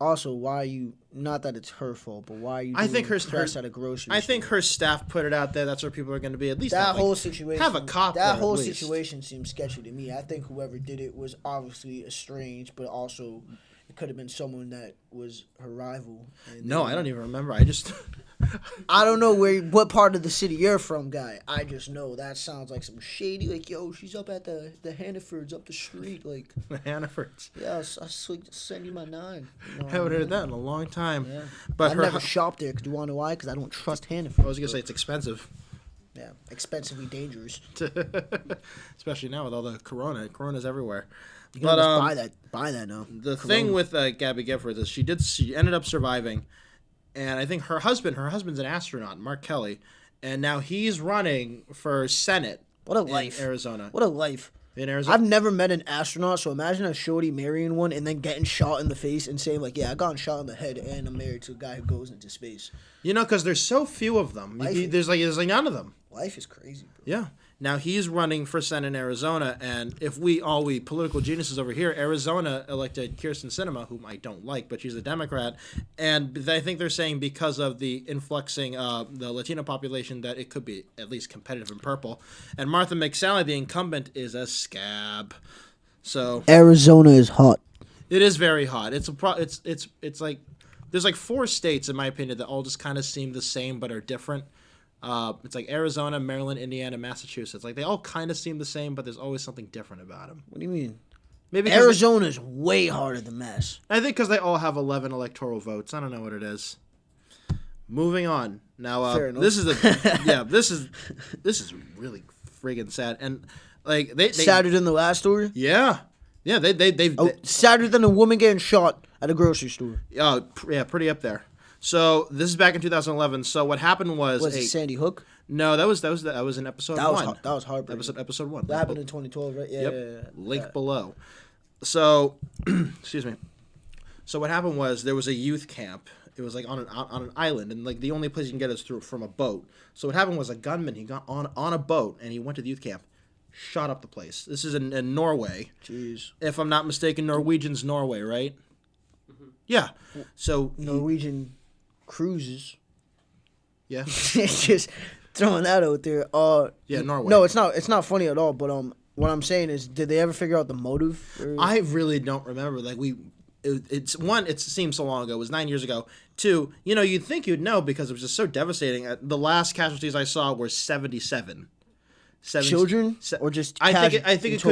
Also, why are you, not that it's her fault, but why are you doing press at a grocery store?
I think her staff put it out there. That's where people are going to be. At least
that whole situation.
Have a cop
That
there,
whole
at least.
situation seems sketchy to me. I think whoever did it was obviously estranged, but also it could have been someone that was her rival.
No, I don't even remember. I just...
I don't know what part of the city you're from, guy. I just know that sounds like some shady, like, yo, she's up at the Hannafords up the street, like.
The Hannafords.
Yeah, I'll send you my 9.
I haven't heard that in a long time.
Yeah.
But
I've never shopped there. Do you want to know why? Because I don't trust Hannafords.
I was going to say it's expensive.
Yeah, expensively dangerous.
Especially now with all the corona. Corona's everywhere.
You can just buy that now.
The thing with Gabby Giffords is she ended up surviving. And I think her husband's an astronaut, Mark Kelly, and now he's running for Senate.
What a life.
In Arizona.
What a life.
In Arizona.
I've never met an astronaut, so imagine a shorty marrying one and then getting shot in the face and saying, like, yeah, I got shot in the head and I'm married to a guy who goes into space.
Because there's so few of them. There's like none of them.
Life is crazy, bro.
Yeah. Now he's running for Senate in Arizona, and if we political geniuses over here, Arizona elected Kyrsten Sinema, whom I don't like, but she's a Democrat, and I think they're saying because of the influxing the Latino population that it could be at least competitive in purple. And Martha McSally, the incumbent, is a scab. So
Arizona is hot.
It is very hot. It's like there's like 4 states, in my opinion, that all just kind of seem the same but are different. It's like Arizona, Maryland, Indiana, Massachusetts. Like they all kind of seem the same, but there's always something different about them.
What do you mean?
Maybe
Arizona's way harder than Mass.
I think because they all have 11 electoral votes. I don't know what it is. Moving on. Now, this is this is really friggin' sad, and like they
sadder than the last story.
Yeah, they've
sadder than a woman getting shot at a grocery store.
Oh, yeah, pretty up there. So this is back in 2011. So what happened was
it Sandy Hook?
No, that was in episode 1.
That was heartbreaking.
That was episode 1.
That happened in 2012, right? Yeah.
Yep.
Yeah.
Link below. So, excuse me. So what happened was there was a youth camp. It was like on an island, and like the only place you can get is from a boat. So what happened was a gunman, he got on a boat and he went to the youth camp, shot up the place. This is in Norway.
Jeez.
If I'm not mistaken, Norwegian's Norway, right? Mm-hmm. Yeah. So
Norwegian cruises.
Yeah.
Just throwing that out there.
Yeah, Norway.
No, it's not funny at all. But what I'm saying is, did they ever figure out the motive?
I really don't remember. Like it seems so long ago. It was 9 years ago. 2, you'd think you'd know because it was just so devastating. The last casualties I saw were 77.
Children or just
I think it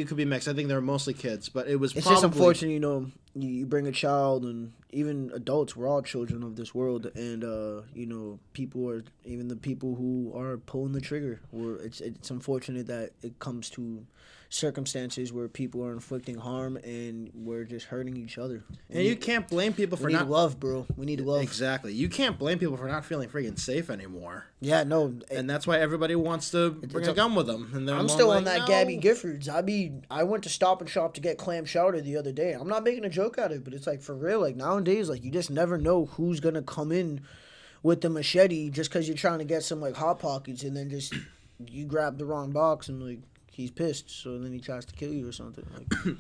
could be mixed. I think they were mostly kids, but it was.
It's just unfortunate, you bring a child, and even adults. We're all children of this world, and people are even the people who are pulling the trigger. It's unfortunate that it comes to circumstances where people are inflicting harm and we're just hurting each other.
And you can't blame people for not
love, bro. We need love.
Exactly. You can't blame people for not feeling freaking safe anymore.
Yeah, no.
And that's why everybody wants to bring a gun with them. And
I'm still on that no. Gabby Giffords. I went to Stop and Shop to get clam chowder the other day. I'm not making a joke out of it, but it's like for real. Like nowadays, like you just never know who's gonna come in with the machete just because you're trying to get some like Hot Pockets, and then just you grab the wrong box and like. He's pissed, so then he tries to kill you or something. Like,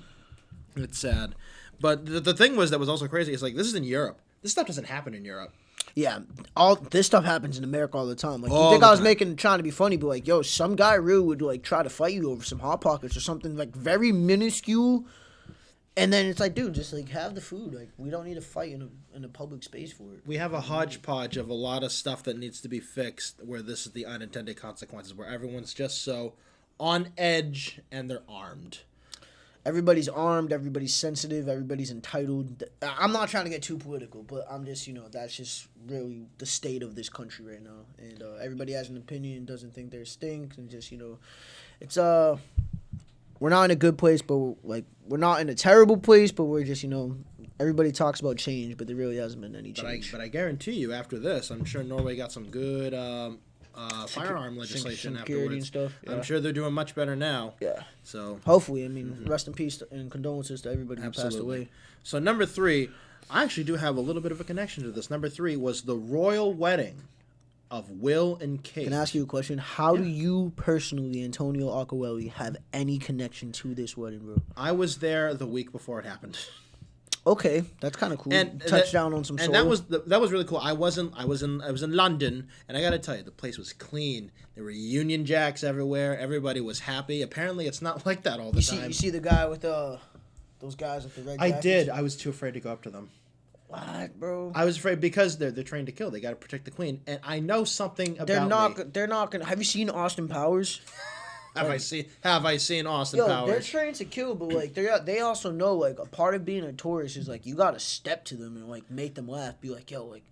it's sad, but the thing that was also crazy is like this is in Europe. This stuff doesn't happen in Europe.
Yeah, all this stuff happens in America all the time. Like you think I was trying to be funny, but like, yo, some guy really would like try to fight you over some Hot Pockets or something like very minuscule, and then it's like, dude, just like have the food. Like we don't need to fight in a public space for it.
We have a hodgepodge of a lot of stuff that needs to be fixed. Where this is the unintended consequences, where everyone's just so on edge and they're armed.
Everybody's armed, everybody's sensitive, everybody's entitled. I'm not trying to get too political, but I'm just, that's just really the state of this country right now. And everybody has an opinion, doesn't think they're stink, and just, it's we're not in a good place, but we're not in a terrible place, but we're just, everybody talks about change, but there really hasn't been any change.
But I guarantee you, after this, I'm sure Norway got some good firearm legislation afterwards.
And stuff. Yeah.
I'm sure they're doing much better now.
Yeah.
So
hopefully, rest in peace and condolences to everybody who passed away.
So number 3, I actually do have a little bit of a connection to this. Number 3 was the royal wedding of Will and Kate.
Can I ask you a question? How do you personally, Antonio Agcaoili, have any connection to this wedding, bro?
I was there the week before it happened.
Okay, that's kind of cool.
And
touch down on some soul.
And that was really cool. I was in London, and I got to tell you, the place was clean. There were Union Jacks everywhere. Everybody was happy. Apparently, it's not like that all the time.
You see the guy with those guys with the red jackets?
I did. I was too afraid to go up to them.
What, bro?
I was afraid because they're trained to kill. They got to protect the queen, and I know something about.
They're not gonna. Have you seen Austin Powers?
Have I seen Austin Powers?
They're trained to kill, but like they also know like a part of being a tourist is like you gotta step to them and like make them laugh. Be like, yo, like,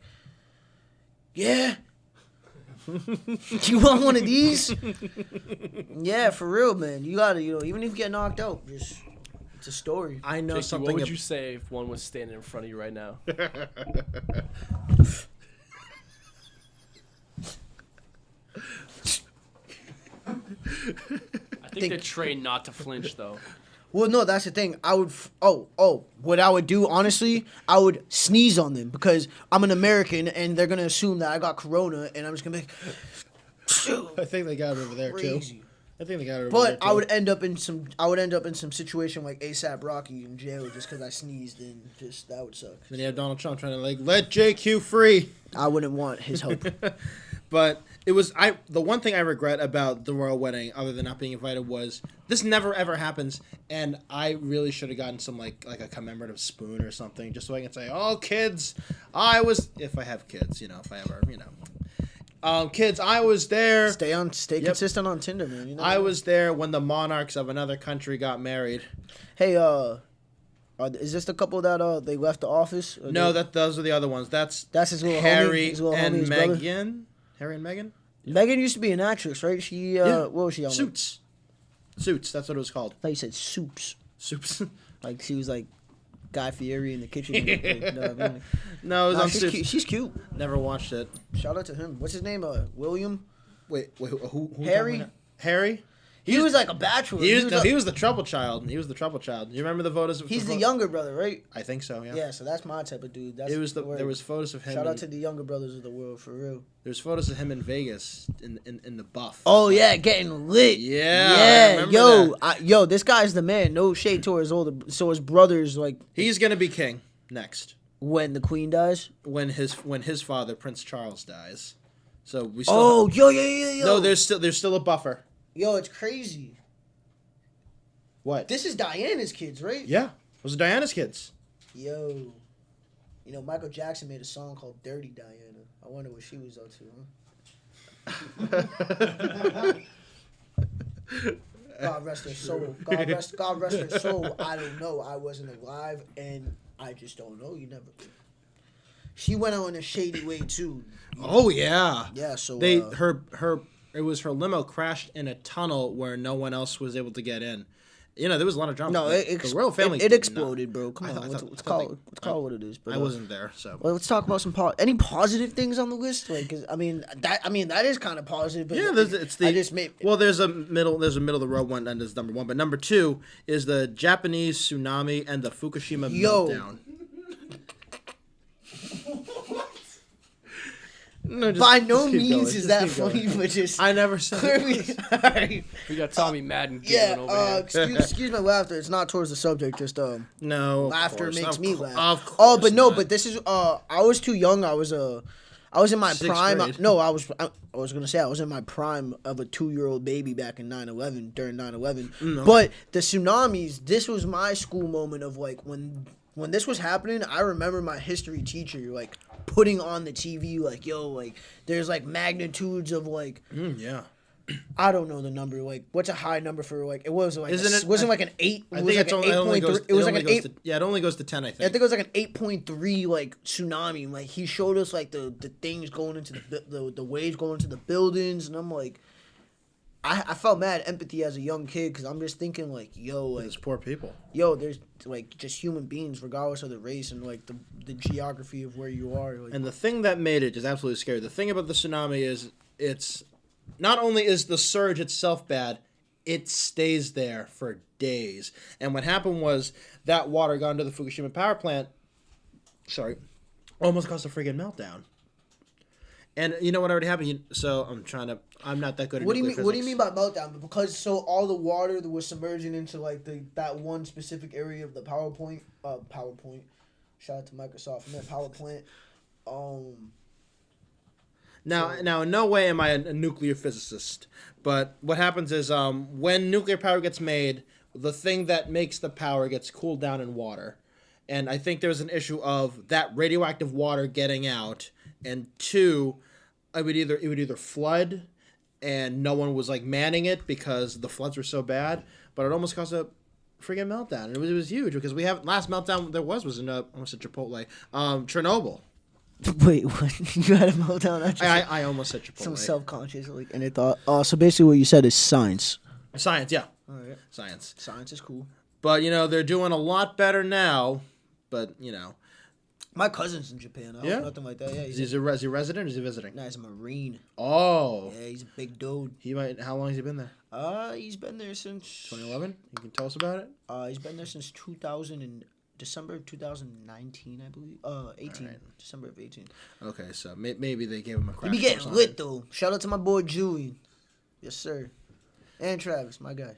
yeah. Do you want one of these? Yeah, for real, man. You gotta, even if you get knocked out, just it's a story.
I know Jakey, something. What would you say if one was standing in front of you right now? I think they're trained not to flinch, though.
Well, no, that's the thing. I would. What I would do, honestly, I would sneeze on them because I'm an American and they're gonna assume that I got corona, and I'm just gonna be like,
I think they got it over there too. I think they got it over there too.
But I would end up in some situation like ASAP Rocky in jail just because I sneezed, and just that would suck.
Then you have Donald Trump trying to let JQ free.
I wouldn't want his help.
But it was the one thing I regret about the royal wedding, other than not being invited, was this never ever happens, and I really should have gotten some like a commemorative spoon or something, just so I can say, "Oh, kids, if I have kids, if I ever, kids, I was there."
Stay consistent on Tinder, man.
I was there when the monarchs of another country got married.
Hey, is this the couple that they left the office?
No, those are the other ones. That's
his little
Harry
homie, his little
and
homie, his brother.
Meghan. Harry and Meghan.
Megan used to be an actress, right? She what was she on?
Suits. Suits. That's what it was called.
I thought you said Soups.
Soups.
Like she was like Guy Fieri in the kitchen. You know what I mean?
No, it was on
she's
Suits.
cute. She's cute.
Never watched it.
Shout out to him. What's his name? William.
Wait, who
Harry.
Harry.
He was like a bachelor.
He was the trouble child. You remember the photos?
He's the younger brother, right?
I think so. Yeah.
Yeah. So that's my type of dude.
There was photos of him.
Shout out to the younger brothers of the world, for real.
There's photos of him in Vegas in the buff.
Oh yeah, getting lit.
Yeah.
Yo, this guy's the man. No shade to his brothers. Like
he's gonna be king next
when the queen dies.
When his father Prince Charles dies. So we still.
Yo.
No, there's still a buffer.
Yo, it's crazy.
What?
This is Diana's kids, right?
Yeah. Those are Diana's kids.
Yo. Michael Jackson made a song called Dirty Diana. I wonder what she was up to, huh? God rest her soul. God rest her soul. I don't know. I wasn't alive, and I just don't know. You never. She went out in a shady way too.
Oh yeah.
Yeah. So
it was her limo crashed in a tunnel where no one else was able to get in. There was a lot of drama.
No,
the royal family.
It exploded, bro. Come on, let's call it what it is. But,
I wasn't there, so.
Well, let's talk about some any positive things on the list. Like, 'cause, that is kind of positive. But
yeah, there's a middle of the road one, and there's number one, but number two is the Japanese tsunami and the Fukushima meltdown. No,
by no means is that funny, but just
I never said it.
We got Tommy Madden giggling over here.
Excuse my laughter. It's not towards the subject. Just
no
laughter makes me laugh.
Of course
but no,
not.
but this is I was too young. I was in my prime.
Grade.
No, I was gonna say I was in my prime of a 2-year-old baby back in 9/11 during 9/11.
Okay.
But the tsunamis. This was my school moment of like when this was happening. I remember my history teacher like putting on the TV like, yo, like there's like magnitudes of like
yeah.
I don't know the number. Like, what's a high number for like? It was like
wasn't
like an 8.
I think it's only
8.3. It was like an 8.
Yeah, it only goes to 10. I think.
I think it was like an 8.3 like tsunami. Like he showed us like the things going into the waves going into the buildings, and I'm like, I felt mad empathy as a young kid because I'm just thinking like, yo, like
there's poor people.
Yo, there's like just human beings regardless of the race and like the geography of where you are. Like,
and the thing that made it just absolutely scary. The thing about the tsunami is it's not only is the surge itself bad, it stays there for days. And what happened was that water got into the Fukushima power plant. Almost caused a friggin' meltdown. And you know what already happened? So I'm not that good at nuclear physics.
What do you mean by meltdown? Because all the water that was submerging into like that one specific area of the PowerPoint. Shout out to Microsoft. Man, power plant.
Now, in no way am I a nuclear physicist, but what happens is when nuclear power gets made, the thing that makes the power gets cooled down in water. And I think there's an issue of that radioactive water getting out, and two, it would either flood, and no one was like manning it because the floods were so bad, but it almost caused a freaking meltdown. And it was huge because last meltdown there was in almost at Chipotle, Chernobyl.
Wait, what? You had a meltdown?
I almost said Chipotle.
Some self-conscious like, and they thought. So basically, what you said is science.
Science, yeah.
All right.
Science.
Science is cool.
But they're doing a lot better now. But
my cousin's in Japan. I hope nothing like that. Yeah,
is he a resident or is he visiting?
Nah, he's a Marine.
Oh.
Yeah, he's a big dude.
How long has he been there?
He's been there since
2011. You can tell us about it.
He's been there since December of 2019, I believe. 18. Right. December of 18.
Okay, so maybe they gave him a crash.
He be getting lit though. Shout out to my boy Julian. Yes, sir. And Travis, my guy.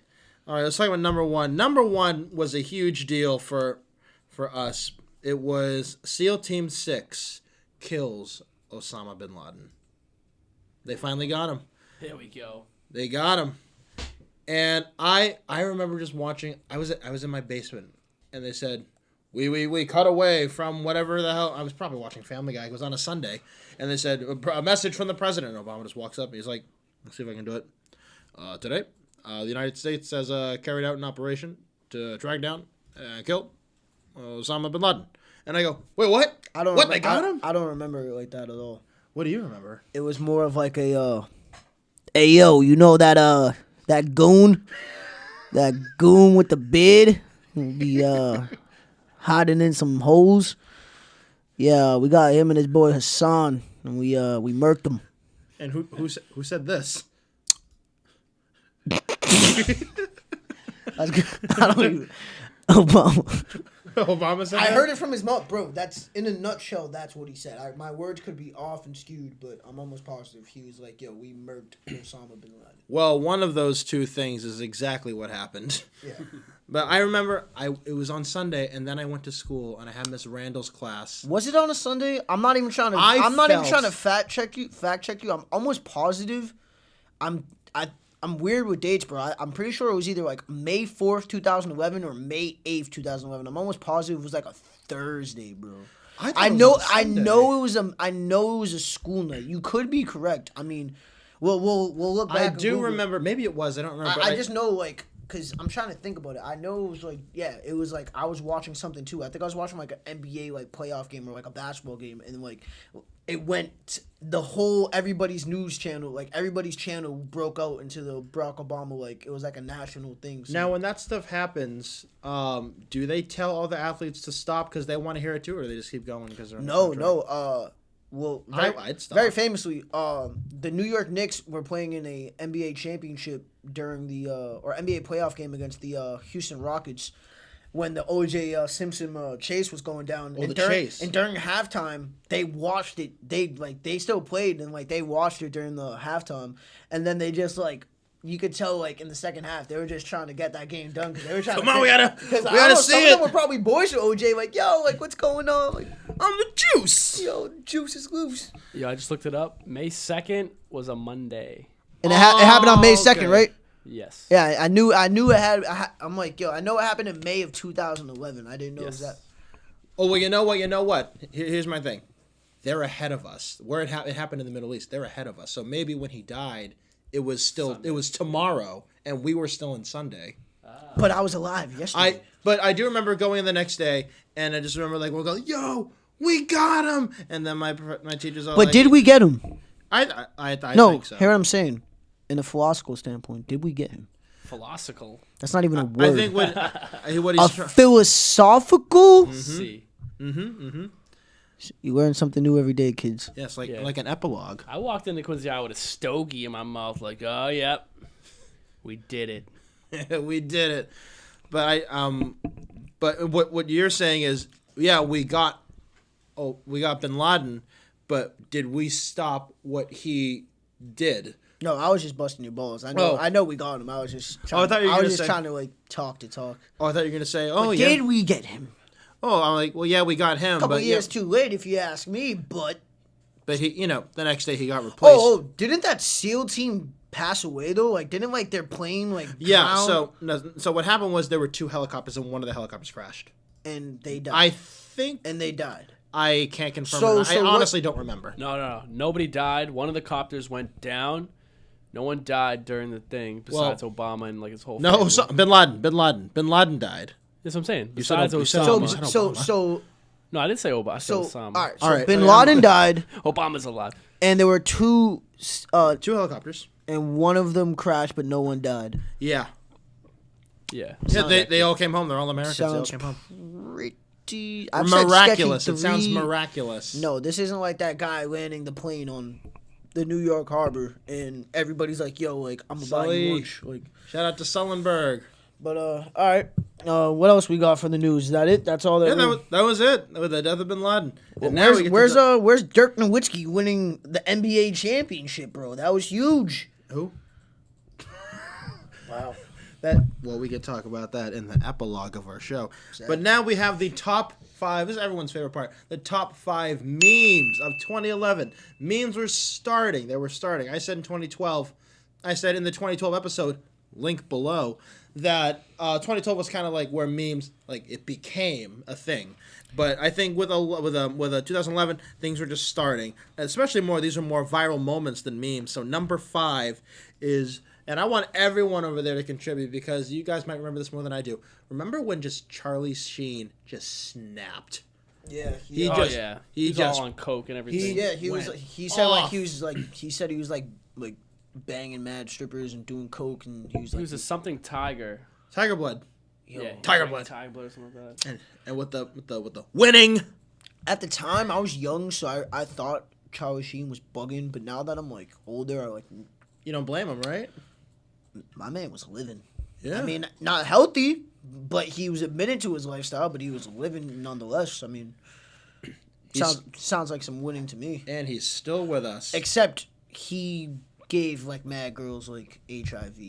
All right, let's talk about number one. Number one was a huge deal for us. It was SEAL Team 6 kills Osama bin Laden. They finally got him.
There we go.
They got him. And I remember just watching. I was in my basement, and they said, we cut away from whatever the hell. I was probably watching Family Guy. It was on a Sunday, and they said a message from the president. Obama just walks up. And he's like, "Let's see if I can do it." Today, the United States has carried out an operation to track down and kill Osama bin Laden. And I go, "Wait, what? They got him?"
I don't remember it like that at all.
What do you remember?
It was more of like a, hey yo, you know that goon with the beard, who be hiding in some holes. Yeah, we got him and his boy Hassan, and we murked him.
And who said this?
I don't even. Obama.
Obama said
I
that?
heard it from his mouth, bro. That's in a nutshell. That's what he said. My words could be off and skewed, but I'm almost positive he was like, "Yo, we murked Osama bin Laden."
Well, one of those two things is exactly what happened.
Yeah.
But I remember it was on Sunday, and then I went to school, and I had Miss Randall's class.
Was it on a Sunday? I'm not even trying to. I'm not even trying to fact check you. I'm almost positive. I'm weird with dates, bro. I'm pretty sure it was either like May 4th, 2011, or May 8th, 2011. I'm almost positive it was like a Thursday, bro. I know it was a school night. You could be correct. I mean, we'll look back.
I do remember. Maybe it was. I don't remember.
I just know, like, because I'm trying to think about it. I know it was like, yeah, it was like I was watching something too. I think I was watching like an NBA like playoff game or like a basketball game, and like it went the whole everybody's news channel, like everybody's channel broke out into the Barack Obama, like it was like a national thing. So.
Now, when that stuff happens, do they tell all the athletes to stop because they want to hear it too, or they just keep going because they're
well,
I'd stop.
very famously, the New York Knicks were playing in a NBA championship during the or NBA playoff game against the Houston Rockets when the O.J. Simpson chase was going down.
And during
halftime, they watched it. They still played and like they watched it during the halftime, and then they just like. You could tell, like, in the second half, they were just trying to get that game done. Cause they were trying
Come on, we gotta see
some
it.
of them were probably boys with OJ, like, yo, like, what's going on? Like,
I'm the juice.
Yo, juice is loose.
Yeah, I just looked it up. May 2nd was a Monday.
And it happened on May 2nd, right?
Yes.
Yeah, I knew it had. I'm like, yo, I know it happened in May of 2011. I didn't know it was that.
Oh well, you know what? Here's my thing. They're ahead of us. Where it happened in the Middle East, they're ahead of us. So maybe when he died. It was tomorrow, and we were still in Sunday.
But I was alive yesterday.
But I do remember going in the next day, and I just remember like we'll go, yo, we got him, and then my teachers all.
But did we get him?
I
no,
think so.
Hear what I'm saying. In a philosophical standpoint, did we get him?
Philosophical.
That's not even a word.
I think what he's
philosophical.
See.
You learn something new every day, kids.
Yes, like an epilogue.
I walked into Quinn's yard with a stogie in my mouth, like, oh, yep, we did it.
We did it. But but what you're saying is, yeah, we got bin Laden, but did we stop what he did?
No, I was just busting your balls. I know we got him. I was just trying, trying to like talk to talk.
Oh, I thought you were gonna say,
did we get him?
Oh, I'm like, well, yeah, we got him.
A couple years too late, if you ask me, but
he, the next day he got replaced.
Oh, didn't that SEAL team pass away though? Like, didn't like their plane like
drown? So what happened was there were two helicopters and one of the helicopters crashed,
and they died.
I think,
and they died.
I can't confirm. I honestly don't remember.
No, nobody died. One of the copters went down. No one died during the thing besides Obama and like his whole family.
Bin Laden died.
That's what I'm saying.
Besides
Osama.
So
no, I didn't say Obama. I said Osama.
All right. Bin Laden died.
Obama's alive.
And there were two
helicopters.
And one of them crashed, but no one died.
Yeah.
Yeah.
They all came home. They're all Americans. They all came home.
Pretty
miraculous. It sounds miraculous.
No, this isn't like that guy landing the plane on the New York Harbor and everybody's like, yo, like, I'm gonna buy you lunch. Like,
shout out to Sullenberg.
But all right. What else we got for the news? Is that it? That's all that
was it. That was the death of Bin Laden.
Well, where's Dirk Nowitzki winning the NBA championship, bro? That was huge.
Who?
Wow.
we could talk about that in the epilogue of our show. Exactly. But now we have the top 5. This is everyone's favorite part. The top 5 memes of 2011. Memes were starting. They were starting. I said in 2012. I said in the 2012 episode, link below, that 2012 was kind of like where memes, like, it became a thing. But I think with a 2011, things were just starting. Especially these are more viral moments than memes. So number 5 is, and I want everyone over there to contribute because you guys might remember this more than I do. Remember when just Charlie Sheen just snapped?
Yeah,
he was all on coke and everything.
He said he was like banging mad strippers and doing coke, and he was
a something tiger.
Tiger blood.
Tiger blood or something like that.
And with the winning.
At the time, I was young, so I thought Charlie Sheen was bugging. But now that I'm like older, I like.
You don't blame him, right?
My man was living.
Yeah.
I mean, not healthy, but he was admitted to his lifestyle, but he was living nonetheless. I mean, sounds like some winning to me.
And he's still with us.
Except he gave like mad girls like HIV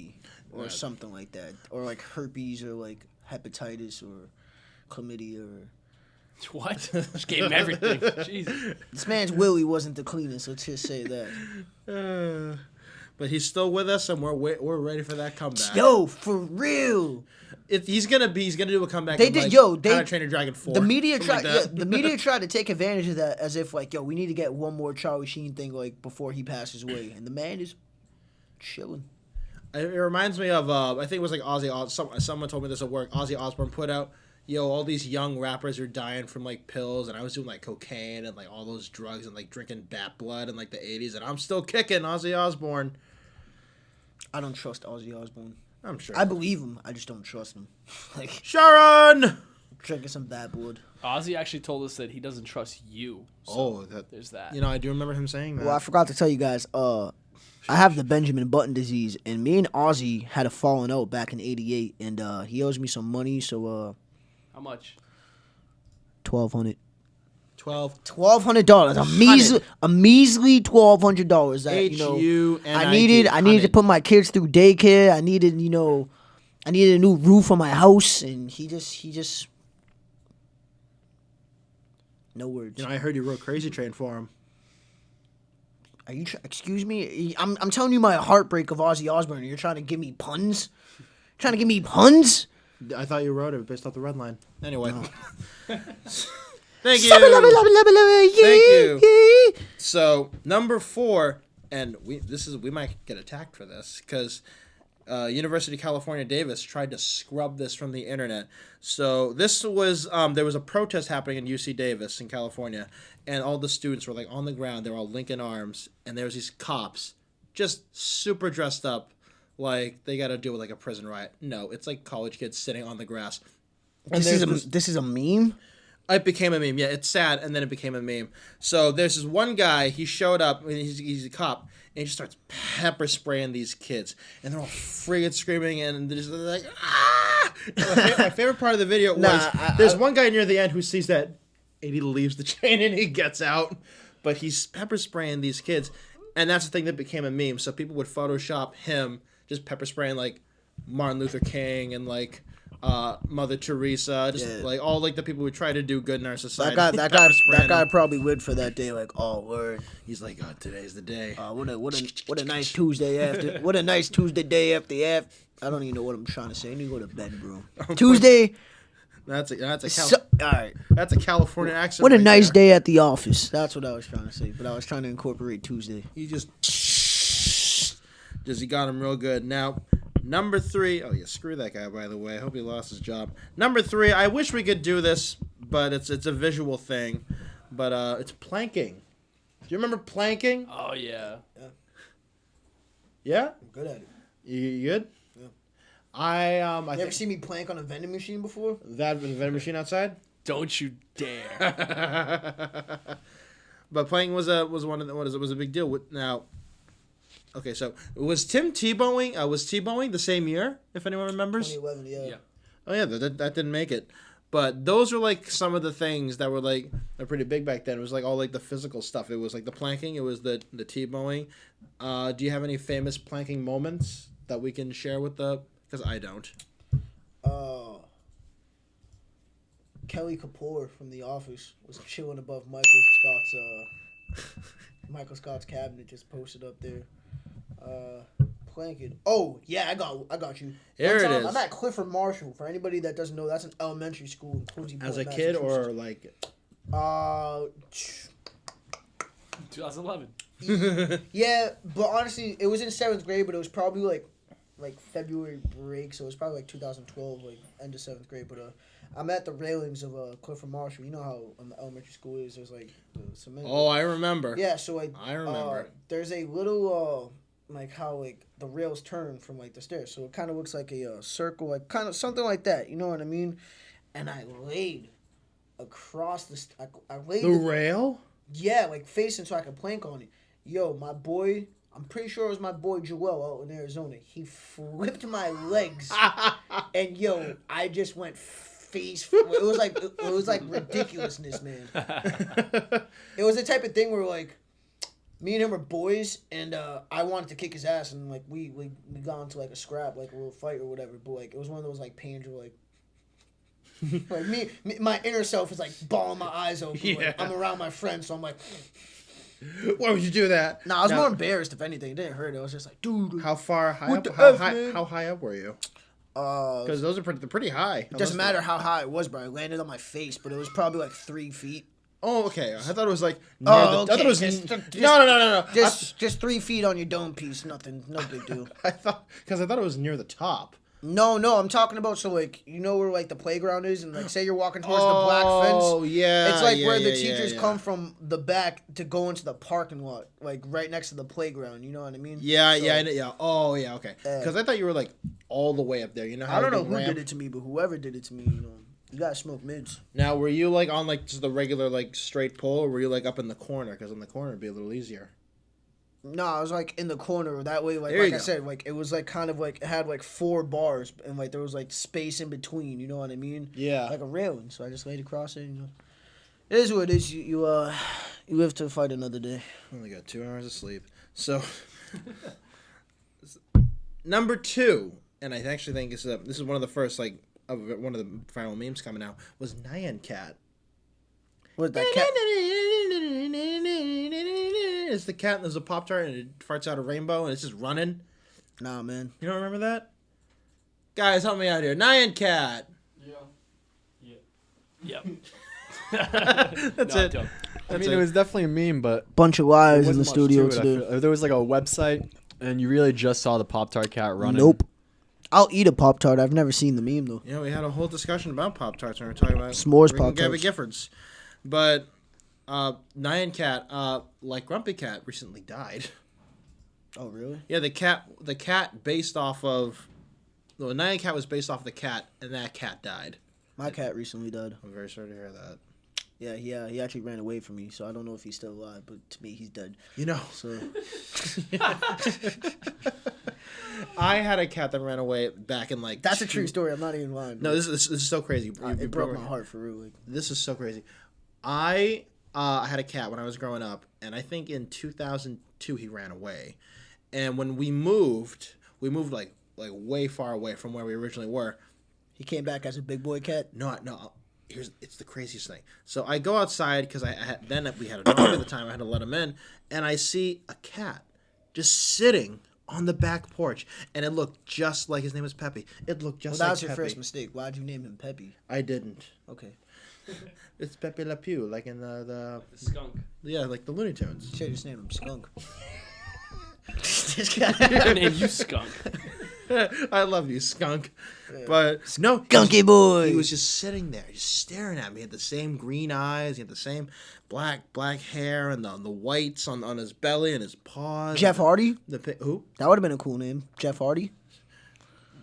or something like that, or like herpes or like hepatitis or chlamydia or.
What? Just gave him everything. Jesus.
This man's willy wasn't the cleanest. Let's just say that.
But he's still with us, and we're ready for that comeback.
Yo, for real.
He's gonna do a comeback.
They did, How to
Train Your Dragon 4.
The media tried to take advantage of that as if like, we need to get one more Charlie Sheen thing like before he passes away, and the man is chilling.
It reminds me of I think it was like Ozzy Osbourne. Someone told me this at work. Ozzy Osbourne put out, all these young rappers are dying from like pills, and I was doing like cocaine and like all those drugs and like drinking bat blood in like the 80s, and I'm still kicking Ozzy Osbourne.
I don't trust Ozzy Osbourne.
I'm sure.
I believe him. I just don't trust him. Like
Sharon!
Drinking some bad blood.
Ozzy actually told us that he doesn't trust you. So there's that.
I do remember him saying that.
Well, I forgot to tell you guys, I have the Benjamin Button disease, and me and Ozzy had a falling out back in '88, and he owes me some money, so
How much?
$1,200.
$1,200.
A measly $1,200. That I needed to put my kids through daycare. I needed a new roof on my house, and he just no words.
I heard you wrote Crazy Train for him.
Are you? Excuse me. I'm telling you my heartbreak of Ozzy Osbourne. And you're trying to give me puns.
I thought you wrote it based off the red line. Anyway.
No.
Thank you. Thank you. So, number 4, and we might get attacked for this, because University of California, Davis tried to scrub this from the internet. So, this was, there was a protest happening in UC Davis in California, and all the students were like on the ground, they were all linking arms, and there was these cops, just super dressed up, like they got to do with like a prison riot. No, it's like college kids sitting on the grass.
And this is a meme?
It became a meme. Yeah, it's sad, and then it became a meme. So there's this one guy, he showed up, and he's a cop, and he just starts pepper spraying these kids. And they're all friggin' screaming, and they're just like, ah! My favorite part of the video was, there's one guy near the end who sees that, and he leaves the chain, and he gets out. But he's pepper spraying these kids, and that's the thing that became a meme. So people would Photoshop him just pepper spraying, like, Martin Luther King and, like, Mother Teresa, like all like the people who try to do good in our society.
That guy probably would for that day. Like, oh word,
he's like, oh, today's the day.
What a nice Tuesday after. What a nice Tuesday day after. I don't even know what I'm trying to say. I need to go to bed, bro. Tuesday.
That's all right. That's a California accent.
What a nice day at the office. That's what I was trying to say. But I was trying to incorporate Tuesday.
He got him real good. Now, number 3. Oh, yeah, screw that guy, by the way. I hope he lost his job. Number 3, I wish we could do this, but it's a visual thing. But it's planking. Do you remember planking?
Oh, yeah.
Yeah?
I'm good at it.
You good?
Yeah. You ever seen me plank on a vending machine before?
That vending machine outside?
Don't you dare.
But planking was a big deal. Now, okay, so was T-bowing the same year, if anyone remembers?
2011, yeah.
Oh, yeah, that didn't make it. But those are, like, some of the things that were, like, they're pretty big back then. It was, like, all, like, the physical stuff. It was, like, the planking. It was the T-bowing. Do you have any famous planking moments that we can share with the Because I don't.
Kelly Kapoor from The Office was chilling above Michael Scott's cabinet, just posted up there. Planking. Oh yeah, I got you.
Here it is.
I'm at Clifford Marshall. For anybody that doesn't know, that's an elementary school in Quincy.
As a kid or like.
2011.
Yeah, but honestly, it was in 7th grade, but it was probably like February break, so it was probably like 2012, like end of 7th grade. But I'm at the railings of Clifford Marshall. You know how elementary school is. There's like the cement.
Oh, I remember.
Yeah, so like
I remember.
There's a little like how like the rails turn from like the stairs, so it kind of looks like a circle, like kind of something like that. You know what I mean? And I laid across I laid
the rail.
Yeah, like facing so I could plank on it. Yo, my boy, I'm pretty sure it was my boy Joel out in Arizona. He flipped my legs, and yo, I just went face. It was like ridiculousness, man. It was the type of thing where like me and him were boys, and I wanted to kick his ass, and like we got into like a scrap, like a little fight or whatever. But like it was one of those like pains where like. Like me, my inner self is like bawling my eyes open. Yeah. Like, I'm around my friends, so I'm like,
why would you do that?
Nah, I was more embarrassed. If anything, it didn't hurt. I was just like, dude.
How far? How high up were you? Because those are pretty high.
It doesn't matter how high it was, bro. I landed on my face, but it was probably like 3 feet.
Oh, okay. I thought it was like. I thought it was no.
Just 3 feet on your dome piece. Nothing. No big deal.
I thought it was near the top.
No, I'm talking about, so like, you know where like the playground is, and like say you're walking towards the black fence.
Oh yeah.
It's like where the teachers come from the back to go into the parking lot, like right next to the playground. You know what I mean?
Yeah. Oh yeah, okay. Because I thought you were like all the way up there. You know how
I don't know who did it to me, but whoever did it to me, you know, you gotta smoke mids.
Now, were you like on like just the regular like straight pole, or were you like up in the corner? Because in the corner it'd be a little easier.
No, I was like in the corner. That way, like I said, like it was like kind of like it had like 4 bars, and like there was like space in between. You know what I mean?
Yeah.
Like a railing. So I just laid across it. You know, it is what it is. You live to fight another day.
Only got 2 hours of sleep. So number 2, and I actually think this is one of the first like of one of the final memes coming out was Nyan Cat.
What that cat?
It's the cat and there's a Pop-Tart and it farts out a rainbow and it's just running.
Nah, man.
You don't remember that? Guys, help me out here. Nyan Cat.
Yeah.
That's it.
I mean, it was definitely a meme, but
bunch of lies in the studio today.
There was like a website, and you really just saw the Pop-Tart cat running.
Nope. I'll eat a Pop-Tart. I've never seen the meme though.
Yeah, we had a whole discussion about Pop-Tarts when we were talking about
s'mores Pop-Tarts.
Gabby Giffords. But Nyan Cat, like Grumpy Cat, recently died.
Oh, really?
Yeah, the cat based off of... No, Nyan Cat was based off the cat, and that cat died.
My cat recently died.
I'm very sorry to hear that.
Yeah, he actually ran away from me, so I don't know if he's still alive, but to me, he's dead.
You know.
So...
I had a cat that ran away back in like...
That's a true story. I'm not even lying.
No, this is so crazy.
It broke my heart for real. Like.
This is so crazy. I had a cat when I was growing up, and I think in 2002 he ran away. And when we moved like way far away from where we originally were.
He came back as a big boy cat?
No. It's the craziest thing. So I go outside because we had a dog at the time. I had to let him in, and I see a cat just sitting on the back porch, and it looked just like his name was Peppy. It looked just like Peppy. That was
your first mistake. Why'd you name him Peppy?
I didn't.
Okay.
It's Pepe Le Pew, like in the
skunk.
Yeah, like the Looney Tunes.
Should just name him Skunk.
This guy name you Skunk.
I love you, Skunk. But no,
Skunky boy.
He was just sitting there, just staring at me. He had the same green eyes. He had the same black hair and the whites on his belly and his paws.
Jeff Hardy?
Who?
That would have been a cool name. Jeff Hardy.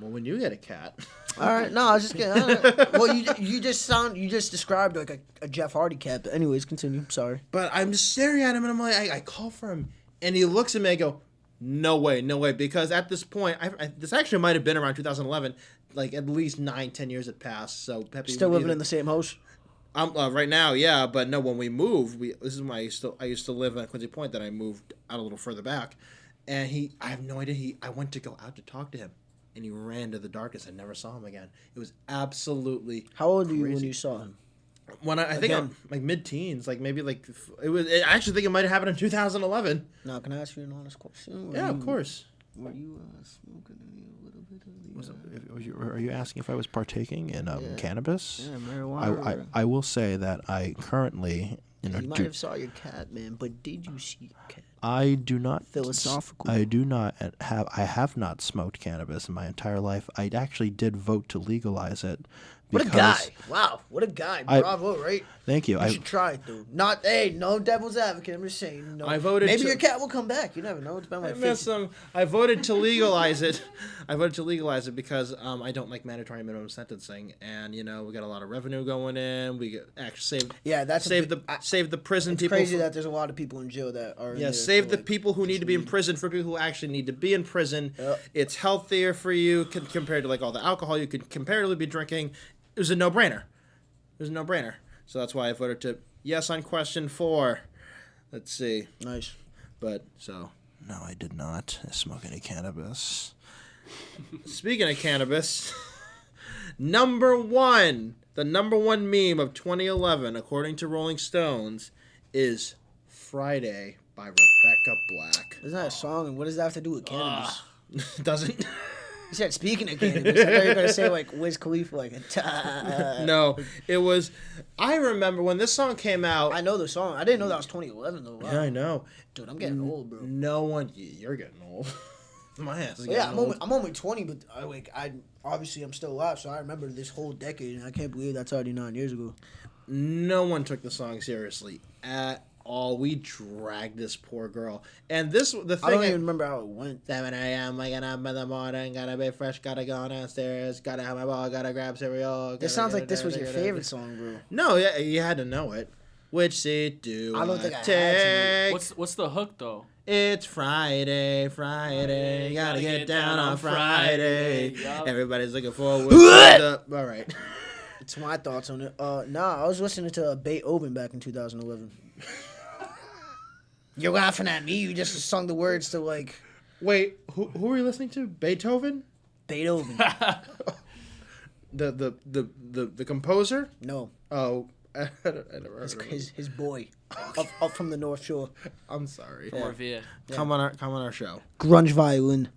Well, when you get a cat.
All right, no, I was just kidding. Well, you just described like a Jeff Hardy cat. But anyways, continue. Sorry.
But I'm just staring at him and I'm like, I call for him, and he looks at me. I go, no way, because at this point, this actually might have been around 2011. Like at least 9-10 years had passed. So Peppy
still living in the same house.
Right now, yeah, but no. When we moved, this is when I used to live at Quincy Point. Then I moved out a little further back, and I have no idea. I went to go out to talk to him. and he ran to the darkness. I never saw him again. It was absolutely
How old were
crazy.
you when you saw him?
When I think I'm like mid-teens, like maybe like it was. I actually think it might have happened in 2011.
Now, can I ask you an honest question?
Yeah, of course.
Were you smoking a little bit of
Are you asking if I was partaking in cannabis?
Yeah, marijuana.
I will say that I currently,
you might have saw your cat, man, but did you see your cat?
I do not.
Philosophical.
I do not have. I have not smoked cannabis in my entire life. I actually did vote to legalize it.
What a guy! Wow, what a guy! Bravo, right?
Thank you.
You should try it, dude. No devil's advocate. I'm just saying. No.
I voted.
Maybe your cat will come back. You never know. It's been like 50.
I voted to legalize it. I voted to legalize it because I don't like mandatory minimum sentencing, and we got a lot of revenue going in. We get actually save.
Yeah, that's
save the prison
it's
people.
It's crazy that there's a lot of people in jail that are.
Yeah, save the people who need to be in prison for people who actually need to be in prison. Yep. It's healthier for you compared to like all the alcohol you could comparatively be drinking. It was a no-brainer. So that's why I voted to yes on question 4. Let's see.
Nice.
But, so, no, I did not smoke any cannabis. Speaking of cannabis, the number one meme of 2011, according to Rolling Stones, is Friday by Rebecca Black.
Isn't that a song? And what does that have to do with cannabis?
Doesn't...
You said speaking of cannabis. I thought you were going to say like Wiz Khalifa.
No, it was... I remember when this song came out...
I know the song. I didn't know that was 2011 though. Wow.
Yeah, I know.
Dude, I'm getting old, bro.
No one... You're getting old. My ass is getting old.
I'm only 20, but obviously I'm still alive, so I remember this whole decade, and I can't believe that's already 9 years ago.
No one took the song seriously at all. We dragged this poor girl. And the thing...
I don't even remember how it went.
7 a.m., waking up in the morning, gotta be fresh, gotta go downstairs, gotta have my ball, gotta grab cereal.
This sounds like this was your favorite song, bro.
No, yeah, you had to know it. Which seat do I don't think I take?
What's the hook, though?
It's Friday, gotta get down on Friday. Yep. Everybody's looking forward to the... All right.
That's my thoughts on it. I was listening to Beethoven back in 2011. You're laughing at me. You just sung the words to like.
Wait, who were you listening to? Beethoven. The composer?
No.
Oh, I never heard of
his boy, up from the North Shore.
I'm sorry.
From Revere.
Yeah. Come on our show.
Grunge violin.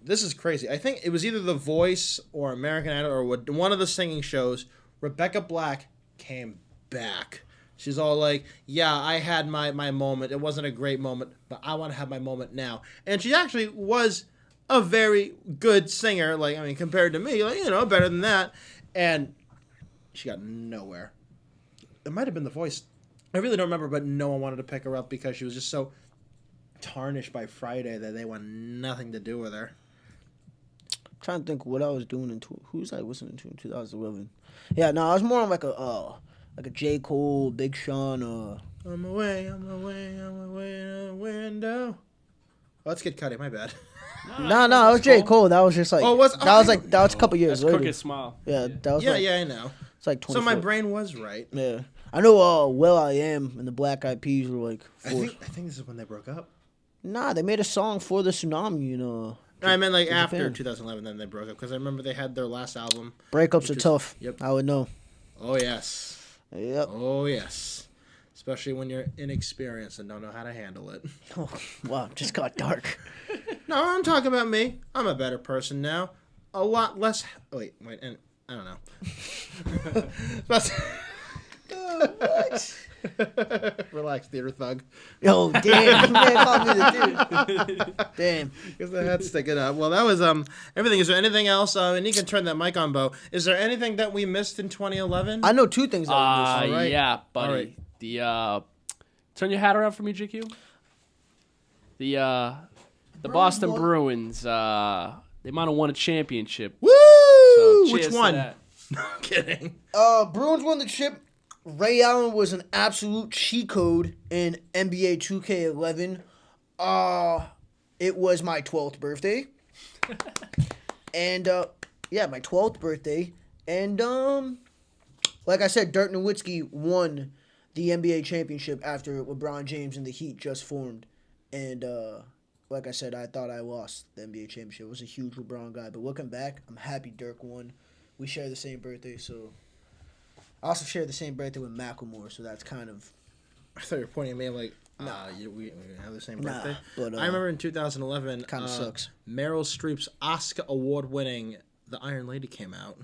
This is crazy. I think it was either The Voice or American Idol or one of the singing shows. Rebecca Black came back. She's all like, yeah, I had my moment. It wasn't a great moment, but I want to have my moment now. And she actually was a very good singer. Like, I mean, compared to me, like, better than that. And she got nowhere. It might have been The Voice. I really don't remember, but no one wanted to pick her up because she was just so tarnished by Friday that they wanted nothing to do with her.
I'm trying to think what I was doing who's I listening to in 2011. Yeah, no, I was more on like a J. Cole, Big Sean.
I'm away in the window. Oh, that's Kid Cudi. My bad.
No, it was J. Cole. That was just like that was a couple years later.
Crooked Smile.
Yeah, that was.
Yeah, I know.
It's like 24.
So my brain was right.
Yeah, I know. Will I Am and the Black Eyed Peas were like.
I think this is when they broke up.
Nah, they made a song for the tsunami.
I meant like after Japan. 2011, then they broke up because I remember they had their last album.
Breakups are tough.
Yep.
I would know.
Oh yes.
Yep.
Oh yes. Especially when you're inexperienced and don't know how to handle it.
Oh, wow, just got dark.
No, I'm talking about me. I'm a better person now. A lot less. Wait, and I don't know.
What?
Relax, theater thug.
Oh damn! Man called me the dude. Damn.
Because the head's sticking up. Well, that was everything. Is there anything else? And you can turn that mic on, Bo. Is there anything that we missed in 2011?
I know 2 things that we missed.
All right.
Yeah, buddy.
Right.
The turn your hat around for me, GQ. The Boston Bruins. They might have won a championship.
Woo!
So
Which one? No,
I'm
kidding.
Bruins won the chip. Ray Allen was an absolute cheat code in NBA 2K11. It was my 12th birthday. And, my 12th birthday. And, like I said, Dirk Nowitzki won the NBA championship after LeBron James and the Heat just formed. And, like I said, I thought I lost the NBA championship. I was a huge LeBron guy, but looking back, I'm happy Dirk won. We share the same birthday, so I also share the same birthday with Macklemore, so that's kind of.
I thought you were pointing at me like, we have the same birthday.
But
I remember in 2011,
kind of sucks.
Meryl Streep's Oscar award-winning The Iron Lady came out.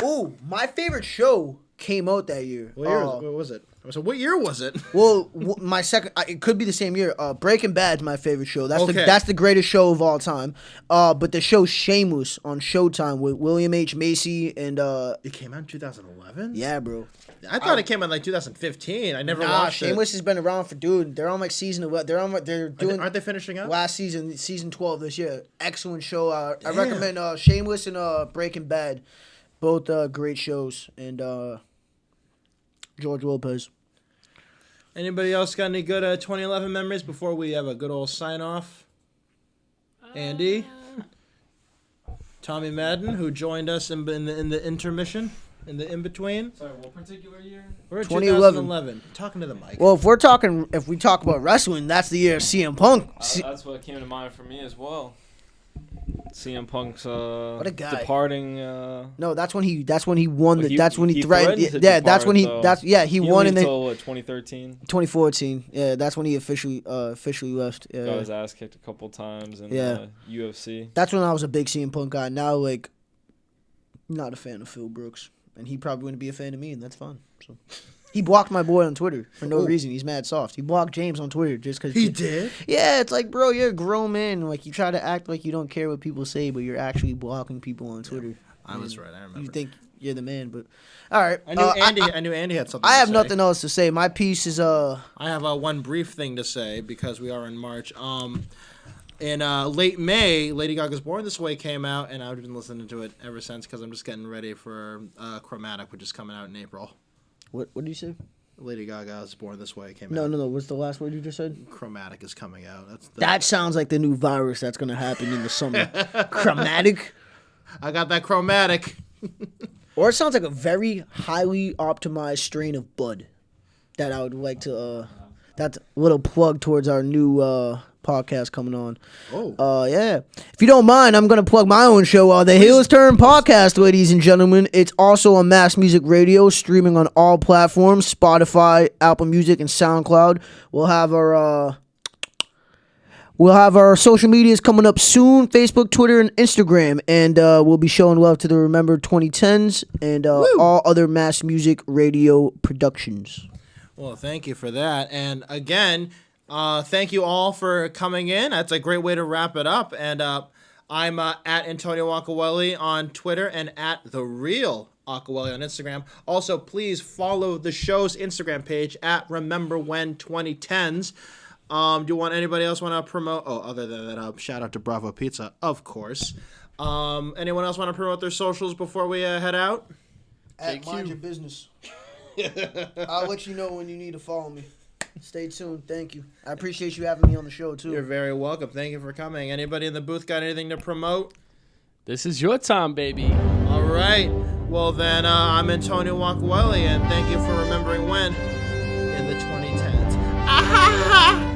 Oh, my favorite show came out that year.
What was it? So what year was it?
Well, my second, it could be the same year. Breaking Bad's my favorite show. That's
Okay.
that's the greatest show of all time. But the show Shameless on Showtime with William H. Macy and
It came out in 2011?
yeah, bro.
I thought it came out in like 2015. I never watched
Shameless
it.
has been around for They're on like season 11. They're doing
Aren't they finishing up?
last season 12 this year. Excellent show. I
Damn.
recommend Shameless and Breaking Bad, both great shows. And George Lopez.
Anybody else got any good 2011 memories before we have a good old sign off? Andy, Tommy Madden, who joined us in the intermission, in the in between.
Sorry, what particular year?
We're in
2011.
2011. Talking to the mic.
Well, if we talk about wrestling, that's the year of CM Punk.
That's what came to mind for me as well. CM Punk's
What a guy.
departing.
No, that's when he won.
He
That's when he threatened.
threatened to
Yeah, that's when
depart,
he won in the
until 2013.
2014. Yeah, that's when he officially left.
Got
Yeah.
his ass kicked a couple times in
Yeah.
UFC.
That's when I was a big CM Punk guy. Now, like, not a fan of Phil Brooks, and he probably wouldn't be a fan of me, and that's fine. So, he blocked my boy on Twitter for no reason. He's mad soft. He blocked James on Twitter just because
he did?
Yeah, it's like, bro, you're a grown man. Like, you try to act like you don't care what people say, but you're actually blocking people on Twitter.
I was right. I remember.
You think you're the man, but all right.
I knew Andy had something.
I
to
have
say.
nothing else to say. My piece is
I have one brief thing to say because we are in March. In late May, Lady Gaga's Born This Way came out, and I've been listening to it ever since because I'm just getting ready for Chromatic, which is coming out in April.
What did you say?
Lady Gaga's Born This Way came
No.
out.
What's the last word you just said?
Chromatic is coming out.
That sounds like the new virus that's gonna happen in the summer. Chromatic.
I got that Chromatic.
Or it sounds like a very highly optimized strain of bud that I would like to. That's a little plug towards our new podcast coming on.
Oh.
Yeah. If you don't mind, I'm going to plug my own show, The Heels Turn Podcast, ladies and gentlemen. It's also on Mass Music Radio, streaming on all platforms, Spotify, Apple Music, and SoundCloud. We'll have our social medias coming up soon, Facebook, Twitter, and Instagram. And we'll be showing love to the Remember 2010's and all other Mass Music Radio productions.
Well, thank you for that. And again, thank you all for coming in. That's a great way to wrap it up. And I'm at Antonio Agcaoili on Twitter and at The Real Agcaoili on Instagram. Also, please follow the show's Instagram page at Remember When 2010's. Do you want anybody else want to promote? Oh, other than that, shout out to Bravo Pizza, of course. Anyone else want to promote their socials before we head out?
Mind your business. I'll let you know when you need to follow me. Stay tuned. Thank you. I appreciate you having me on the show, too.
You're very welcome. Thank you for coming. Anybody in the booth got anything to promote?
This is your time, baby.
All right. Well, then, I'm Antonio Agcaoili, and thank you for remembering when in the 2010's.